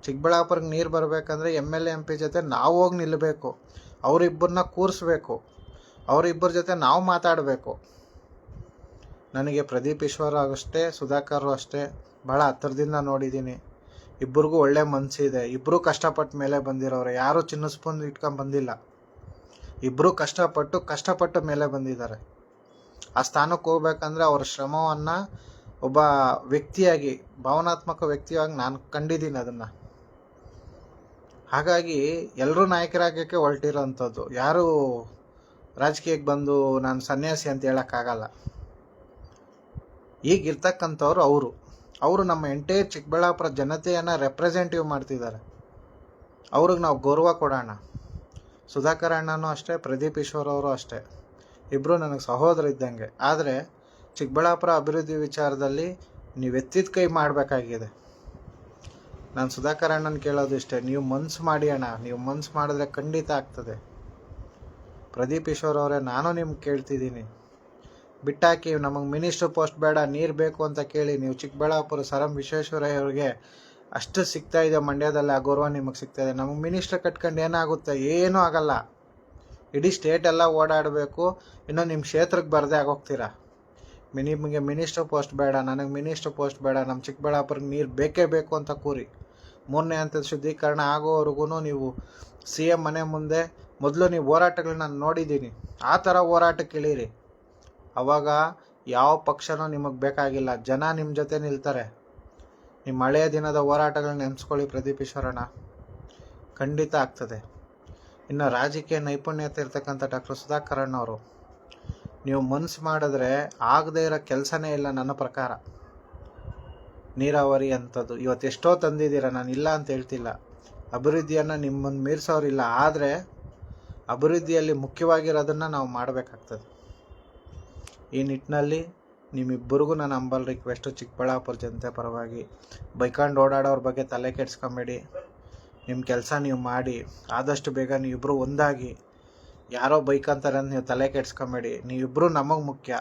ಚಿಕ್ಕಬಳ್ಳಾಪುರಕ್ಕೆ ನೀರು ಬರಬೇಕಂದ್ರೆ MLA MP ಜೊತೆ ನಾವು ಹೋಗಿ ನಿಲ್ಲಬೇಕು, ಅವರಿಬ್ಬರನ್ನ ಕೂರಿಸ್ಬೇಕು, ಅವರಿಬ್ಬರ ಜೊತೆ ನಾವು ಮಾತಾಡಬೇಕು. ನನಗೆ ಪ್ರದೀಪ್ ಈಶ್ವರ್ ಅಷ್ಟೇ, ಸುಧಾಕರ್ ಅಷ್ಟೇ ಭಾಳ ಹತ್ತಿರದಿಂದ ನೋಡಿದ್ದೀನಿ. ಇಬ್ಬರಿಗೂ ಒಳ್ಳೆ ಮನಸ್ಸಿದೆ. ಇಬ್ಬರೂ ಕಷ್ಟಪಟ್ಟ ಮೇಲೆ ಬಂದಿರೋರು, ಯಾರೂ ಚಿನ್ನ ಸ್ಪೂನ್ ಇಟ್ಕೊಂಡು ಬಂದಿಲ್ಲ. ಇಬ್ಬರೂ ಕಷ್ಟಪಟ್ಟು ಮೇಲೆ ಬಂದಿದ್ದಾರೆ. ಆ ಸ್ಥಾನಕ್ಕೆ ಹೋಗ್ಬೇಕಂದ್ರೆ ಅವ್ರ ಶ್ರಮವನ್ನು ಒಬ್ಬ ವ್ಯಕ್ತಿಯಾಗಿ, ಭಾವನಾತ್ಮಕ ವ್ಯಕ್ತಿಯಾಗಿ ನಾನು ಕಂಡಿದ್ದೀನಿ ಅದನ್ನು. ಹಾಗಾಗಿ ಎಲ್ಲರೂ ನಾಯಕರಾಗಕ್ಕೆ ಹೊರಟಿರೋಂಥದ್ದು. ಯಾರೂ ರಾಜಕೀಯಕ್ಕೆ ಬಂದು ನಾನು ಸನ್ಯಾಸಿ ಅಂತ ಹೇಳೋಕ್ಕಾಗಲ್ಲ. ಈಗಿರ್ತಕ್ಕಂಥವ್ರು ಅವರು ನಮ್ಮ ಎಂಟೈರ್ ಚಿಕ್ಕಬಳ್ಳಾಪುರ ಜನತೆಯನ್ನು ರೆಪ್ರೆಸೆಂಟೇಟಿವ್ ಮಾಡ್ತಿದ್ದಾರೆ. ಅವ್ರಿಗೆ ನಾವು ಗೌರವ ಕೊಡೋಣ. ಸುಧಾಕರ್ ಅಣ್ಣನೂ ಅಷ್ಟೇ, ಪ್ರದೀಪ್ ಈಶ್ವರ್ ಅವರು ಅಷ್ಟೇ, ಇಬ್ಬರು ನನಗೆ ಸಹೋದರ ಇದ್ದಂಗೆ. ಆದರೆ ಚಿಕ್ಕಬಳ್ಳಾಪುರ ಅಭಿವೃದ್ಧಿ ವಿಚಾರದಲ್ಲಿ ನೀವು ಎತ್ತಿದ ಕೈ ಮಾಡಬೇಕಾಗಿದೆ. ನಾನು ಸುಧಾಕರ್ ಅಣ್ಣನ ಕೇಳೋದು ಇಷ್ಟೇ, ನೀವು ಮನ್ಸು ಮಾಡಿ ಅಣ್ಣ, ನೀವು ಮನ್ಸು ಮಾಡಿದ್ರೆ ಖಂಡಿತ ಆಗ್ತದೆ. ಪ್ರದೀಪ್ ಈಶ್ವರ್ ಅವರೇ, ನಾನು ನಿಮ್ಗೆ ಕೇಳ್ತಿದ್ದೀನಿ, ಬಿಟ್ಟಾಕಿ ನಮಗೆ ಮಿನಿಸ್ಟರ್ ಪೋಸ್ಟ್ ಬೇಡ, ನೀರು ಬೇಕು ಅಂತ ಕೇಳಿ ನೀವು ಚಿಕ್ಕಬಳ್ಳಾಪುರ ಸರ್ ಎಂ ವಿಶ್ವೇಶ್ವರಯ್ಯ ಅವ್ರಿಗೆ ಅಷ್ಟು ಸಿಗ್ತಾ ಇದೆ, ಮಂಡ್ಯದಲ್ಲಿ ಆ ಗೌರವ ನಿಮಗೆ ಸಿಗ್ತಾ ಇದೆ. ನಮಗೆ ಮಿನಿಸ್ಟರ್ ಕಟ್ಕೊಂಡು ಏನಾಗುತ್ತೆ? ಏನೂ ಆಗಲ್ಲ. ಇಡೀ ಸ್ಟೇಟ್ ಎಲ್ಲ ಓಡಾಡಬೇಕು, ಇನ್ನೂ ನಿಮ್ಮ ಕ್ಷೇತ್ರಕ್ಕೆ ಬರದೇ ಆಗೋಗ್ತೀರಾ. ನಿಮಗೆ ಮಿನಿಸ್ಟರ್ ಪೋಸ್ಟ್ ಬೇಡ, ನನಗೆ ಮಿನಿಸ್ಟರ್ ಪೋಸ್ಟ್ ಬೇಡ, ನಮ್ಮ ಚಿಕ್ಕಬಳ್ಳಾಪುರಕ್ಕೆ ನೀರು ಬೇಕೇ ಬೇಕು ಅಂತ ಕೂರಿ. 3ನೇ ಹಂತದ ಶುದ್ಧೀಕರಣ ಆಗೋವರೆಗೂ ನೀವು CM ಮನೆ ಮುಂದೆ ಮೊದಲು ನೀವು ಹೋರಾಟಗಳನ್ನ ನೋಡಿದ್ದೀನಿ, ಆ ಥರ ಹೋರಾಟಕ್ಕೆ ಇಳೀರಿ. ಅವಾಗ ಯಾವ ಪಕ್ಷನೂ ನಿಮಗೆ ಬೇಕಾಗಿಲ್ಲ, ಜನ ನಿಮ್ಮ ಜೊತೆ ನಿಲ್ತಾರೆ. ನಿಮ್ಮ ಹಳೆಯ ದಿನದ ಹೋರಾಟಗಳನ್ನ ನೆನೆಸ್ಕೊಳ್ಳಿ ಪ್ರದೀಪ್ ಈಶ್ವರಣ್ಣ, ಖಂಡಿತ ಆಗ್ತದೆ. ಇನ್ನು ರಾಜಕೀಯ ನೈಪುಣ್ಯತೆ ಇರ್ತಕ್ಕಂಥ ಡಾಕ್ಟರ್ ಸುಧಾಕರ್ ಅಣ್ಣವರು, ನೀವು ಮನಸ್ಸು ಮಾಡಿದ್ರೆ ಆಗದೇ ಇರೋ ಕೆಲಸನೇ ಇಲ್ಲ ನನ್ನ ಪ್ರಕಾರ. ನೀರಾವರಿ ಅಂಥದ್ದು ಇವತ್ತು ಎಷ್ಟೋ ತಂದಿದ್ದೀರ, ನಾನು ಇಲ್ಲ ಅಂತ ಹೇಳ್ತಿಲ್ಲ. ಅಭಿವೃದ್ಧಿಯನ್ನು ನಿಮ್ಮನ್ನು ಮೀರಿಸೋರಿಲ್ಲ, ಆದರೆ ಅಭಿವೃದ್ಧಿಯಲ್ಲಿ ಮುಖ್ಯವಾಗಿರೋದನ್ನು ನಾವು ಮಾಡಬೇಕಾಗ್ತದೆ. ಈ ನಿಟ್ಟಿನಲ್ಲಿ ನಿಮ್ಮಿಬ್ಬರಿಗೂ ನಾನು ಅಂಬಲ್ ರಿಕ್ವೆಸ್ಟು, ಚಿಕ್ಕಬಳ್ಳಾಪುರ ಜನತೆ ಪರವಾಗಿ, ಬೈಕೊಂಡು ಓಡಾಡೋರ ಬಗ್ಗೆ ತಲೆ ಕೆಡಿಸ್ಕೊಂಬೇಡಿ. ನಿಮ್ಮ ಕೆಲಸ ನೀವು ಮಾಡಿ, ಆದಷ್ಟು ಬೇಗ ನೀವಿಬ್ಬರು ಒಂದಾಗಿ. ಯಾರೋ ಬೈಕಂತಾರೆ ಅಂತ ನೀವು ತಲೆ ಕೆಡಿಸ್ಕೊಂಬೇಡಿ. ನೀವಿಬ್ಬರು ನಮಗೆ ಮುಖ್ಯ.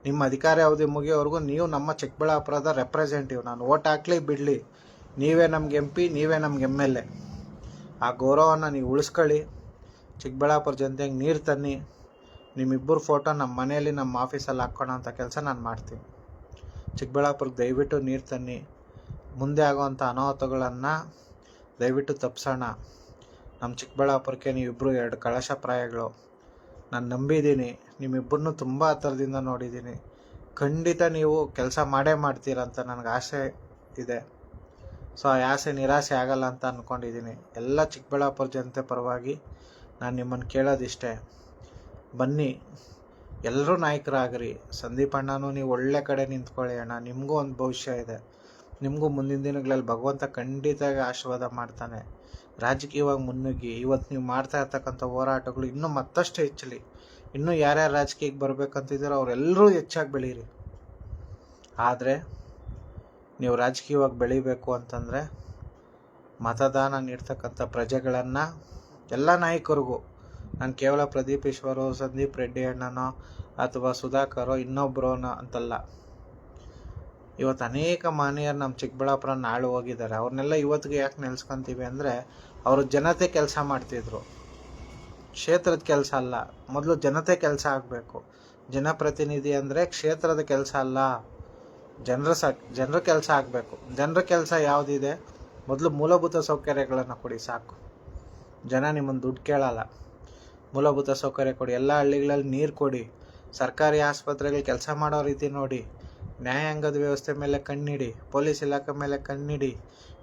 ನಿಮ್ಮ ಅಧಿಕಾರ ಅವಧಿ ಮುಗಿಯೋವರೆಗೂ ನೀವು ನಮ್ಮ ಚಿಕ್ಕಬಳ್ಳಾಪುರದ ರೆಪ್ರೆಸೆಂಟೇಟಿವ್. ನಾನು ಓಟ್ ಹಾಕ್ಲಿ ಬಿಡಲಿ, ನೀವೇ ನಮ್ಗೆ MP, ನೀವೇ ನಮ್ಗೆ MLA. ಆ ಗೌರವವನ್ನು ನೀವು ಉಳಿಸ್ಕೊಳ್ಳಿ. ಚಿಕ್ಕಬಳ್ಳಾಪುರ ಜನತೆಗೆ ನೀರು ತನ್ನಿ. ನಿಮ್ಮಿಬ್ಬರು ಫೋಟೋ ನಮ್ಮ ಮನೆಯಲ್ಲಿ, ನಮ್ಮ ಆಫೀಸಲ್ಲಿ ಹಾಕ್ಕೊಳ್ಳೋ ಅಂಥ ಕೆಲಸ ನಾನು ಮಾಡ್ತೀನಿ. ಚಿಕ್ಕಬಳ್ಳಾಪುರಕ್ಕೆ ದಯವಿಟ್ಟು ನೀರು ತನ್ನಿ. ಮುಂದೆ ಆಗೋವಂಥ ಅನಾಹುತಗಳನ್ನು ದಯವಿಟ್ಟು ತಪ್ಪಿಸೋಣ. ನಮ್ಮ ಚಿಕ್ಕಬಳ್ಳಾಪುರಕ್ಕೆ ನೀವಿಬ್ಬರು 2 ಕಳಶಪ್ರಾಯಗಳು. ನಾನು ನಂಬಿದ್ದೀನಿ, ನಿಮ್ಮಿಬ್ಬರನ್ನೂ ತುಂಬ ಹತ್ತಿರದಿಂದ ನೋಡಿದ್ದೀನಿ. ಖಂಡಿತ ನೀವು ಕೆಲಸ ಮಾಡೇ ಮಾಡ್ತೀರಂತ ನನಗೆ ಆಸೆ ಇದೆ. ಸೊ ಆ ಆಸೆ ನಿರಾಸೆ ಆಗಲ್ಲ ಅಂತ ಅಂದ್ಕೊಂಡಿದ್ದೀನಿ. ಎಲ್ಲ ಚಿಕ್ಕಬಳ್ಳಾಪುರ ಜನತೆ ಪರವಾಗಿ ನಾನು ನಿಮ್ಮನ್ನು ಕೇಳೋದಿಷ್ಟೇ, ಬನ್ನಿ, ಎಲ್ಲರೂ ನಾಯಕರಾಗ್ರಿ. ಸಂದೀಪ್ ಅಣ್ಣನೂ ನೀವು ಒಳ್ಳೆ ಕಡೆ ನಿಂತ್ಕೊಳ್ಳಿ ಅಣ್ಣ, ನಿಮಗೂ ಒಂದು ಭವಿಷ್ಯ ಇದೆ. ನಿಮಗೂ ಮುಂದಿನ ದಿನಗಳಲ್ಲಿ ಭಗವಂತ ಖಂಡಿತ ಆಶೀರ್ವಾದ ಮಾಡ್ತಾನೆ. ರಾಜಕೀಯವಾಗಿ ಮುನ್ನುಗ್ಗಿ. ಇವತ್ತು ನೀವು ಮಾಡ್ತಾ ಇರ್ತಕ್ಕಂಥ ಹೋರಾಟಗಳು ಇನ್ನೂ ಮತ್ತಷ್ಟು ಹೆಚ್ಚಲಿ. ಇನ್ನೂ ಯಾರ್ಯಾರು ರಾಜಕೀಯಕ್ಕೆ ಬರಬೇಕಂತಿದ್ದೀರೋ ಅವರೆಲ್ಲರೂ ಹೆಚ್ಚಾಗಿ ಬೆಳೀರಿ. ಆದರೆ ನೀವು ರಾಜಕೀಯವಾಗಿ ಬೆಳಿಬೇಕು ಅಂತಂದರೆ ಮತದಾನ ನೀಡ್ತಕ್ಕಂಥ ಪ್ರಜೆಗಳನ್ನು, ಎಲ್ಲ ನಾಯಕರಿಗೂ, ನಾನು ಕೇವಲ ಪ್ರದೀಪ್ ಈಶ್ವರೋ, ಸಂದೀಪ್ ರೆಡ್ಡಿ ಅಣ್ಣನೋ ಅಥವಾ ಸುಧಾಕರೋ ಇನ್ನೊಬ್ಬರೋ ಅಂತಲ್ಲ. ಇವತ್ತು ಅನೇಕ ಮಾನ್ಯರು ನಮ್ಮ ಚಿಕ್ಕಬಳ್ಳಾಪುರ ನಾಳು ಹೋಗಿದ್ದಾರೆ. ಅವ್ರನ್ನೆಲ್ಲ ಇವತ್ತಿಗೆ ಯಾಕೆ ನೆನೆಸ್ಕೊಂತೀವಿ ಅಂದರೆ, ಅವರು ಜನತೆ ಕೆಲಸ ಮಾಡ್ತಿದ್ರು, ಕ್ಷೇತ್ರದ ಕೆಲಸ ಅಲ್ಲ. ಮೊದಲು ಜನತೆ ಕೆಲಸ ಆಗಬೇಕು. ಜನಪ್ರತಿನಿಧಿ ಅಂದರೆ ಕ್ಷೇತ್ರದ ಕೆಲಸ ಅಲ್ಲ, ಜನರ ಕೆಲಸ ಆಗಬೇಕು. ಜನರ ಕೆಲಸ ಯಾವುದಿದೆ? ಮೊದಲು ಮೂಲಭೂತ ಸೌಕರ್ಯಗಳನ್ನು ಕೊಡಿ, ಸಾಕು. ಜನ ನಿಮ್ಮನ್ನು ದುಡ್ಡು ಕೇಳಲ್ಲ. ಮೂಲಭೂತ ಸೌಕರ್ಯ ಕೊಡಿ. ಎಲ್ಲ ಹಳ್ಳಿಗಳಲ್ಲಿ ನೀರು ಕೊಡಿ. ಸರ್ಕಾರಿ ಆಸ್ಪತ್ರೆಗಳು ಕೆಲಸ ಮಾಡೋ ರೀತಿ ನೋಡಿ. ನ್ಯಾಯಾಂಗದ ವ್ಯವಸ್ಥೆ ಮೇಲೆ ಕಣ್ಣಿಡಿ. ಪೊಲೀಸ್ ಇಲಾಖೆ ಮೇಲೆ ಕಣ್ಣಿಡಿ.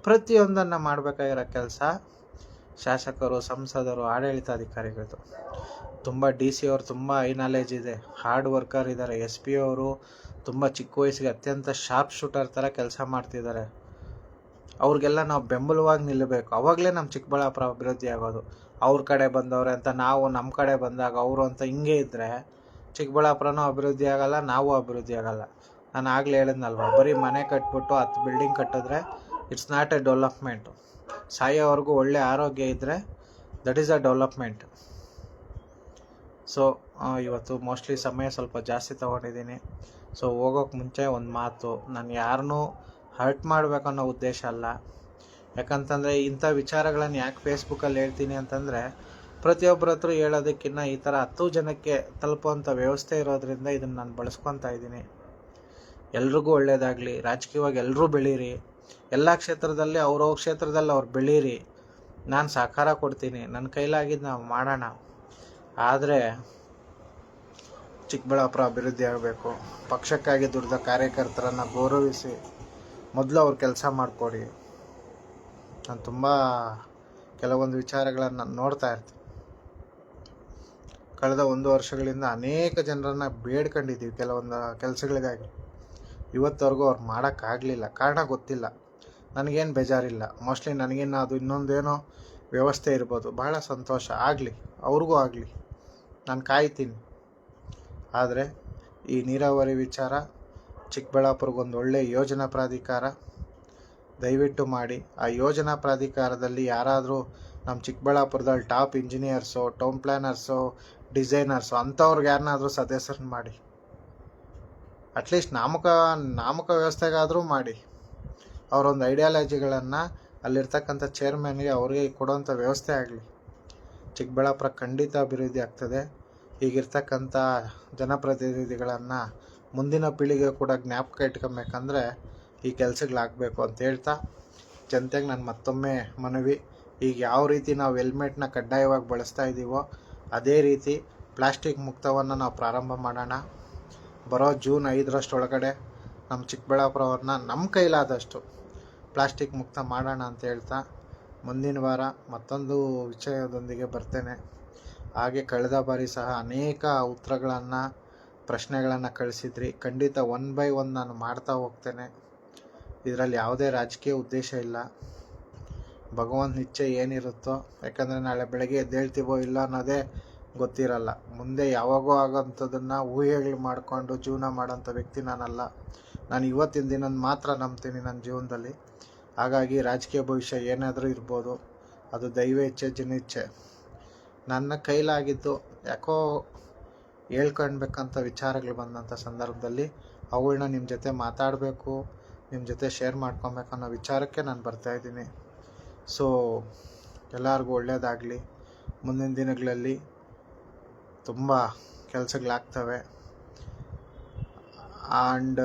ಪ್ರತಿಯೊಂದನ್ನು ಮಾಡಬೇಕಾಗಿರೋ ಕೆಲಸ ಶಾಸಕರು, ಸಂಸದರು, ಆಡಳಿತಾಧಿಕಾರಿಗಳದು. ತುಂಬ DC ಅವರು ತುಂಬ ಹೈ ನಾಲೆಜ್ ಇದೆ, ಹಾರ್ಡ್ ವರ್ಕರ್ ಇದ್ದಾರೆ. SP ಅವರು ತುಂಬ ಚಿಕ್ಕ ವಯಸ್ಸಿಗೆ ಅತ್ಯಂತ ಶಾರ್ಪ್ ಶೂಟರ್ ಥರ ಕೆಲಸ ಮಾಡ್ತಿದ್ದಾರೆ. ಅವ್ರಿಗೆಲ್ಲ ನಾವು ಬೆಂಬಲವಾಗಿ ನಿಲ್ಲಬೇಕು. ಅವಾಗಲೇ ನಮ್ಮ ಚಿಕ್ಕಬಳ್ಳಾಪುರ ಅಭಿವೃದ್ಧಿ ಆಗೋದು. ಅವ್ರ ಕಡೆ ಬಂದವ್ರೆ ಅಂತ ನಾವು ನಮ್ಮ ಕಡೆ ಬಂದಾಗ ಅವರು ಅಂತ ಹಿಂಗೆ ಇದ್ದರೆ ಚಿಕ್ಕಬಳ್ಳಾಪುರನೂ ಅಭಿವೃದ್ಧಿ ಆಗಲ್ಲ, ನಾವು ಅಭಿವೃದ್ಧಿ ಆಗಲ್ಲ. ನಾನು ಆಗಲೇ ಹೇಳಿದ್ನಲ್ವ, ಬರೀ ಮನೆ ಕಟ್ಬಿಟ್ಟು 10 ಬಿಲ್ಡಿಂಗ್ ಕಟ್ಟಿದ್ರೆ ಇಟ್ಸ್ ನಾಟ್ ಎ ಡೆವಲಪ್ಮೆಂಟು. ಸಾಯೋವರೆಗೂ ಒಳ್ಳೆ ಆರೋಗ್ಯ ಇದ್ದರೆ that is a development. So ಇವತ್ತು ಮೋಸ್ಟ್ಲಿ ಸಮಯ ಸ್ವಲ್ಪ ಜಾಸ್ತಿ ತೊಗೊಂಡಿದ್ದೀನಿ. ಸೊ ಹೋಗೋಕ್ಕೆ ಮುಂಚೆ ಒಂದು ಮಾತು, ನಾನು ಯಾರನ್ನೂ ಹರ್ಟ್ ಮಾಡಬೇಕನ್ನೋ ಉದ್ದೇಶ ಅಲ್ಲ. ಯಾಕಂತಂದರೆ ಇಂಥ ವಿಚಾರಗಳನ್ನು ಯಾಕೆ ಫೇಸ್ಬುಕ್ಕಲ್ಲಿ ಹೇಳ್ತೀನಿ ಅಂತಂದರೆ, ಪ್ರತಿಯೊಬ್ಬರ ಹತ್ರ ಹೇಳೋದಕ್ಕಿಂತ ಈ ಥರ 10 ಜನಕ್ಕೆ ತಲುಪುವಂಥ ವ್ಯವಸ್ಥೆ ಇರೋದ್ರಿಂದ ಇದನ್ನು ನಾನು ಬಳಸ್ಕೊತಾ ಇದ್ದೀನಿ. ಎಲ್ರಿಗೂ ಒಳ್ಳೆಯದಾಗಲಿ, ರಾಜಕೀಯವಾಗಿ ಎಲ್ಲರೂ ಬೆಳೀರಿ, ಎಲ್ಲ ಕ್ಷೇತ್ರದಲ್ಲಿ ಅವ್ರವ್ರ ಕ್ಷೇತ್ರದಲ್ಲಿ ಅವ್ರು ಬೆಳೀರಿ, ನಾನು ಸಹಕಾರ ಕೊಡ್ತೀನಿ, ನನ್ನ ಕೈಲಾಗಿದ್ದು ನಾವು ಮಾಡೋಣ. ಆದರೆ ಚಿಕ್ಕಬಳ್ಳಾಪುರ ಅಭಿವೃದ್ಧಿ ಆಗಬೇಕು. ಪಕ್ಷಕ್ಕಾಗಿ ದುಡಿದ ಕಾರ್ಯಕರ್ತರನ್ನು ಗೌರವಿಸಿ ಮೊದಲು ಅವ್ರು ಕೆಲಸ ಮಾಡಿಕೊಡಿ. ನಾನು ತುಂಬ ಕೆಲವೊಂದು ವಿಚಾರಗಳನ್ನು ನೋಡ್ತಾ ಇರ್ತೀನಿ. ಕಳೆದ 1 ವರ್ಷಗಳಿಂದ ಅನೇಕ ಜನರನ್ನು ಬೇಡ್ಕೊಂಡಿದ್ದೀವಿ ಕೆಲವೊಂದು ಕೆಲಸಗಳಿಗಾಗಿ. ಇವತ್ತವರೆಗೂ ಅವ್ರು ಮಾಡೋಕ್ಕಾಗಲಿಲ್ಲ. ಕಾರಣ ಗೊತ್ತಿಲ್ಲ. ನನಗೇನು ಬೇಜಾರಿಲ್ಲ. ಮೋಸ್ಟ್ಲಿ ನನಗೇನು ಅದು ಇನ್ನೊಂದೇನೋ ವ್ಯವಸ್ಥೆ ಇರ್ಬೋದು. ಬಹಳ ಸಂತೋಷ ಆಗಲಿ, ಅವ್ರಿಗೂ ಆಗಲಿ, ನಾನು ಕಾಯ್ತೀನಿ. ಆದರೆ ಈ ನೀರಾವರಿ ವಿಚಾರ, ಚಿಕ್ಕಬಳ್ಳಾಪುರಗೊಂದು ಒಳ್ಳೆಯ ಯೋಜನಾ ಪ್ರಾಧಿಕಾರ ದಯವಿಟ್ಟು ಮಾಡಿ. ಆ ಯೋಜನಾ ಪ್ರಾಧಿಕಾರದಲ್ಲಿ ಯಾರಾದರೂ ನಮ್ಮ ಚಿಕ್ಕಬಳ್ಳಾಪುರದಲ್ಲಿ ಟಾಪ್ ಇಂಜಿನಿಯರ್ಸು, ಟೌನ್ ಪ್ಲ್ಯಾನರ್ಸು, ಡಿಸೈನರ್ಸು ಅಂಥವ್ರಿಗೆ ಯಾರನ್ನಾದರೂ ಸದಸ್ಯರನ್ನ ಮಾಡಿ. ಅಟ್ಲೀಸ್ಟ್ ನಾಮಕ ವ್ಯವಸ್ಥೆಗಾದರೂ ಮಾಡಿ. ಅವರೊಂದು ಐಡಿಯಾಲಜಿಗಳನ್ನು ಅಲ್ಲಿರ್ತಕ್ಕಂಥ ಚೇರ್ಮನ್ಗೆ ಅವ್ರಿಗೆ ಕೊಡೋವಂಥ ವ್ಯವಸ್ಥೆ ಆಗಲಿ. ಚಿಕ್ಕಬಳ್ಳಾಪುರ ಖಂಡಿತ ಅಭಿವೃದ್ಧಿ ಆಗ್ತದೆ. ಈಗಿರ್ತಕ್ಕಂಥ ಜನಪ್ರತಿನಿಧಿಗಳನ್ನು ಮುಂದಿನ ಪೀಳಿಗೆ ಕೂಡ ಜ್ಞಾಪಕ ಇಟ್ಕೊಬೇಕಂದ್ರೆ ಈ ಕೆಲಸಗಳಾಗಬೇಕು ಅಂತ ಹೇಳ್ತಾ, ಜನತೆಗೆ ನಾನು ಮತ್ತೊಮ್ಮೆ ಮನವಿ, ಈಗ ಯಾವ ರೀತಿ ನಾವು ಹೆಲ್ಮೆಟ್ನ ಕಡ್ಡಾಯವಾಗಿ ಬಳಸ್ತಾ ಇದ್ದೀವೋ ಅದೇ ರೀತಿ ಪ್ಲಾಸ್ಟಿಕ್ ಮುಕ್ತವನ್ನು ನಾವು ಪ್ರಾರಂಭ ಮಾಡೋಣ. ಬರೋ ಜೂನ್ 5ರಷ್ಟೊಳಗಡೆ ನಮ್ಮ ಚಿಕ್ಕಬಳ್ಳಾಪುರವನ್ನು ನಮ್ಮ ಕೈಲಾದಷ್ಟು ಪ್ಲಾಸ್ಟಿಕ್ ಮುಕ್ತ ಮಾಡೋಣ ಅಂತ ಹೇಳ್ತಾ, ಮುಂದಿನ ವಾರ ಮತ್ತೊಂದು ವಿಷಯದೊಂದಿಗೆ ಬರ್ತೇನೆ. ಹಾಗೆ ಕಳೆದ ಬಾರಿ ಸಹ ಅನೇಕ ಉತ್ತರಗಳನ್ನು, ಪ್ರಶ್ನೆಗಳನ್ನು ಕಳಿಸಿದ್ರಿ. ಖಂಡಿತ 1 by 1 ನಾನು ಮಾಡ್ತಾ ಹೋಗ್ತೇನೆ. ಇದರಲ್ಲಿ ಯಾವುದೇ ರಾಜಕೀಯ ಉದ್ದೇಶ ಇಲ್ಲ. ಭಗವಂತನ ಇಚ್ಛೆ ಏನಿರುತ್ತೋ, ಯಾಕಂದರೆ ನಾಳೆ ಬೆಳಗ್ಗೆ ಎದ್ದೇಳ್ತೀವೋ ಇಲ್ಲ ಅನ್ನೋದೇ ಗೊತ್ತಿರಲ್ಲ. ಮುಂದೆ ಯಾವಾಗೋ ಆಗೋಂಥದ್ದನ್ನು ಊಹೆಗಳು ಮಾಡಿಕೊಂಡು ಜೀವನ ಮಾಡೋಂಥ ವ್ಯಕ್ತಿ ನಾನಲ್ಲ. ನಾನು ಇವತ್ತಿನ ದಿನ ಮಾತ್ರ ನಂಬ್ತೀನಿ ನನ್ನ ಜೀವನದಲ್ಲಿ. ಹಾಗಾಗಿ ರಾಜಕೀಯ ಭವಿಷ್ಯ ಏನಾದರೂ ಇರ್ಬೋದು, ಅದು ದೈವ ಇಚ್ಛೆ, ಜನಿಚ್ಛೆ. ನನ್ನ ಕೈಲಾಗಿದ್ದು ಯಾಕೋ ಹೇಳ್ಕೊಳ್ಬೇಕಂತ ವಿಚಾರಗಳು ಬಂದಂಥ ಸಂದರ್ಭದಲ್ಲಿ ಅವುಗಳನ್ನ ನಿಮ್ಮ ಜೊತೆ ಮಾತಾಡಬೇಕು, ನಿಮ್ಮ ಜೊತೆ ಶೇರ್ ಮಾಡ್ಕೊಬೇಕು ಅನ್ನೋ ವಿಚಾರಕ್ಕೆ ನಾನು ಬರ್ತಾಯಿದ್ದೀನಿ. ಸೊ ಎಲ್ಲರಿಗೂ ಒಳ್ಳೆಯದಾಗಲಿ. ಮುಂದಿನ ದಿನಗಳಲ್ಲಿ ತುಂಬ ಕೆಲಸಗಳಾಗ್ತವೆ. ಆ್ಯಂಡ್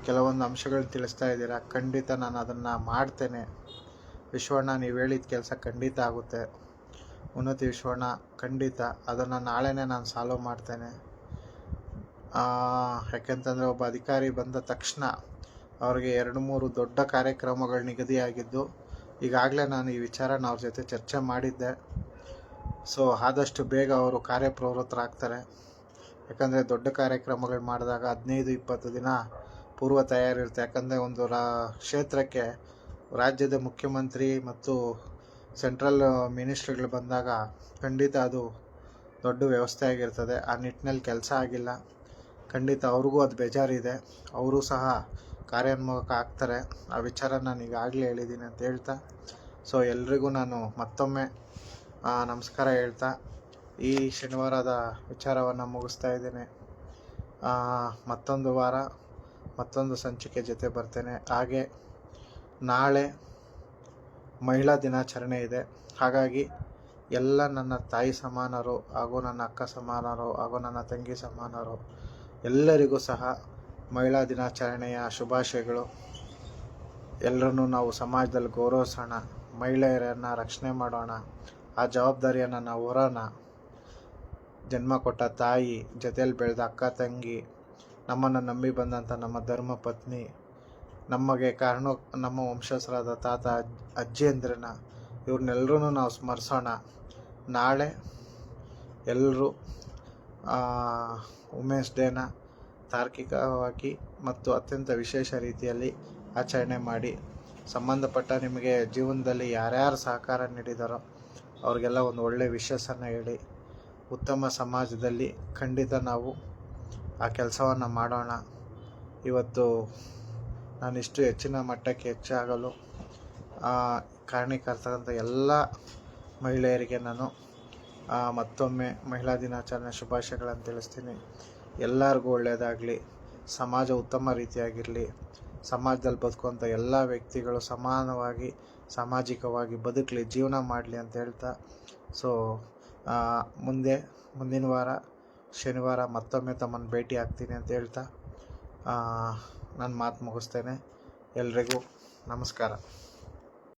ಕೆಲವೊಂದು ಅಂಶಗಳು ತಿಳಿಸ್ತಾ ಇದ್ದೀರಾ. ಖಂಡಿತ ನಾನು ಅದನ್ನು ಮಾಡ್ತೇನೆ. ವಿಶ್ವಣ್ಣ, ನೀವು ಹೇಳಿದ ಕೆಲಸ ಖಂಡಿತ ಆಗುತ್ತೆ. ಉನ್ನತಿ ವಿಶ್ವಣ್ಣ, ಖಂಡಿತ ಅದನ್ನು ನಾಳೆನೇ ನಾನು ಸಾಲ್ವ್ ಮಾಡ್ತೇನೆ. ಯಾಕೆಂತಂದರೆ ಒಬ್ಬ ಅಧಿಕಾರಿ ಬಂದ ತಕ್ಷಣ ಅವ್ರಿಗೆ 2-3 ದೊಡ್ಡ ಕಾರ್ಯಕ್ರಮಗಳು ನಿಗದಿಯಾಗಿದ್ದು, ಈಗಾಗಲೇ ನಾನು ಈ ವಿಚಾರನ ಅವ್ರ ಜೊತೆ ಚರ್ಚೆ ಮಾಡಿದ್ದೆ. ಸೊ ಆದಷ್ಟು ಬೇಗ ಅವರು ಕಾರ್ಯಪ್ರವೃತ್ತರಾಗ್ತಾರೆ. ಯಾಕಂದರೆ ದೊಡ್ಡ ಕಾರ್ಯಕ್ರಮಗಳು ಮಾಡಿದಾಗ 15-20 ದಿನ ಪೂರ್ವ ತಯಾರಿ ಇರುತ್ತೆ. ಯಾಕಂದರೆ ಒಂದು ಕ್ಷೇತ್ರಕ್ಕೆ ರಾಜ್ಯದ ಮುಖ್ಯಮಂತ್ರಿ ಮತ್ತು ಸೆಂಟ್ರಲ್ ಮಿನಿಸ್ಟ್ರಿಗಳು ಬಂದಾಗ ಖಂಡಿತ ಅದು ದೊಡ್ಡ ವ್ಯವಸ್ಥೆ ಆಗಿರ್ತದೆ. ಆ ನಿಟ್ಟಿನಲ್ಲಿ ಕೆಲಸ ಆಗಿಲ್ಲ. ಖಂಡಿತ ಅವ್ರಿಗೂ ಅದು ಬೇಜಾರಿದೆ. ಅವರು ಸಹ ಕಾರ್ಯೋನ್ಮುಖ ಆಗ್ತಾರೆ. ಆ ವಿಚಾರ ನಾನು ಈಗಾಗಲೇ ಹೇಳಿದ್ದೀನಿ ಅಂತ ಹೇಳ್ತಾ, ಸೊ ಎಲ್ರಿಗೂ ನಾನು ಮತ್ತೊಮ್ಮೆ ನಮಸ್ಕಾರ ಹೇಳ್ತಾ ಈ ಶನಿವಾರದ ವಿಚಾರವನ್ನು ಮುಗಿಸ್ತಾ ಇದ್ದೇನೆ. ಮತ್ತೊಂದು ವಾರ ಮತ್ತೊಂದು ಸಂಚಿಕೆ ಜೊತೆ ಬರ್ತೇನೆ. ಹಾಗೆ ನಾಳೆ ಮಹಿಳಾ ದಿನಾಚರಣೆ ಇದೆ. ಹಾಗಾಗಿ ಎಲ್ಲ ನನ್ನ ತಾಯಿ ಸಮಾನರು ಹಾಗೂ ನನ್ನ ಅಕ್ಕ ಸಮಾನರು ಹಾಗೂ ನನ್ನ ತಂಗಿ ಸಮಾನರು ಎಲ್ಲರಿಗೂ ಸಹ ಮಹಿಳಾ ದಿನಾಚರಣೆಯ ಶುಭಾಶಯಗಳು. ಎಲ್ಲರನ್ನೂ ನಾವು ಸಮಾಜದಲ್ಲಿ ಗೌರವಿಸೋಣ, ಮಹಿಳೆಯರನ್ನು ರಕ್ಷಣೆ ಮಾಡೋಣ, ಆ ಜವಾಬ್ದಾರಿಯನ್ನು ನಾವು ಹೊರೋಣ. ಜನ್ಮ ಕೊಟ್ಟ ತಾಯಿ, ಜೊತೆಯಲ್ಲಿ ಬೆಳೆದ ಅಕ್ಕ ತಂಗಿ, ನಮ್ಮನ್ನು ನಂಬಿ ಬಂದಂಥ ನಮ್ಮ ಧರ್ಮ ಪತ್ನಿ, ನಮಗೆ ನಮ್ಮ ವಂಶಸ್ಥರಾದ ತಾತ ಅಜ್ಜಿಯಂದ್ರನ್ನ, ಇವ್ರನ್ನೆಲ್ಲರೂ ನಾವು ಸ್ಮರಿಸೋಣ. ನಾಳೆ ಎಲ್ಲರೂ ವುಮೆನ್ಸ್ ಡೇನ ತಾರ್ಕಿಕವಾಗಿ ಮತ್ತು ಅತ್ಯಂತ ವಿಶೇಷ ರೀತಿಯಲ್ಲಿ ಆಚರಣೆ ಮಾಡಿ, ಸಂಬಂಧಪಟ್ಟ ನಿಮಗೆ ಜೀವನದಲ್ಲಿ ಯಾರ್ಯಾರು ಸಹಕಾರ ನೀಡಿದಾರೋ ಅವ್ರಿಗೆಲ್ಲ ಒಂದು ಒಳ್ಳೆಯ ವಿಷಸ್ಸನ್ನು ಹೇಳಿ, ಉತ್ತಮ ಸಮಾಜದಲ್ಲಿ ಖಂಡಿತ ನಾವು ಆ ಕೆಲಸವನ್ನು ಮಾಡೋಣ. ಇವತ್ತು ನಾನಿಷ್ಟು ಹೆಚ್ಚಿನ ಮಟ್ಟಕ್ಕೆ ಹೆಚ್ಚಾಗಲು ಕಾರಣೀಕರ್ತಕ್ಕಂಥ ಎಲ್ಲ ಮಹಿಳೆಯರಿಗೆ ನಾನು ಮತ್ತೊಮ್ಮೆ ಮಹಿಳಾ ದಿನಾಚರಣೆ ಶುಭಾಶಯಗಳನ್ನು ತಿಳಿಸ್ತೀನಿ. ಎಲ್ಲರಿಗೂ ಒಳ್ಳೆಯದಾಗಲಿ, ಸಮಾಜ ಉತ್ತಮ ರೀತಿಯಾಗಿರಲಿ, ಸಮಾಜದಲ್ಲಿ ಬದುಕುವಂಥ ಎಲ್ಲ ವ್ಯಕ್ತಿಗಳು ಸಮಾನವಾಗಿ ಸಾಮಾಜಿಕವಾಗಿ ಬದುಕಲಿ, ಜೀವನ ಮಾಡಲಿ ಅಂತ ಹೇಳ್ತಾ, ಸೊ ಮುಂದಿನ ವಾರ ಶನಿವಾರ ಮತ್ತೊಮ್ಮೆ ತಮ್ಮನ್ನು ಭೇಟಿ ಆಗ್ತೀನಿ ಅಂತ ಹೇಳ್ತಾ ನಾನು ಮಾತು ಮುಗಿಸ್ತೇನೆ. ಎಲ್ರಿಗೂ ನಮಸ್ಕಾರ.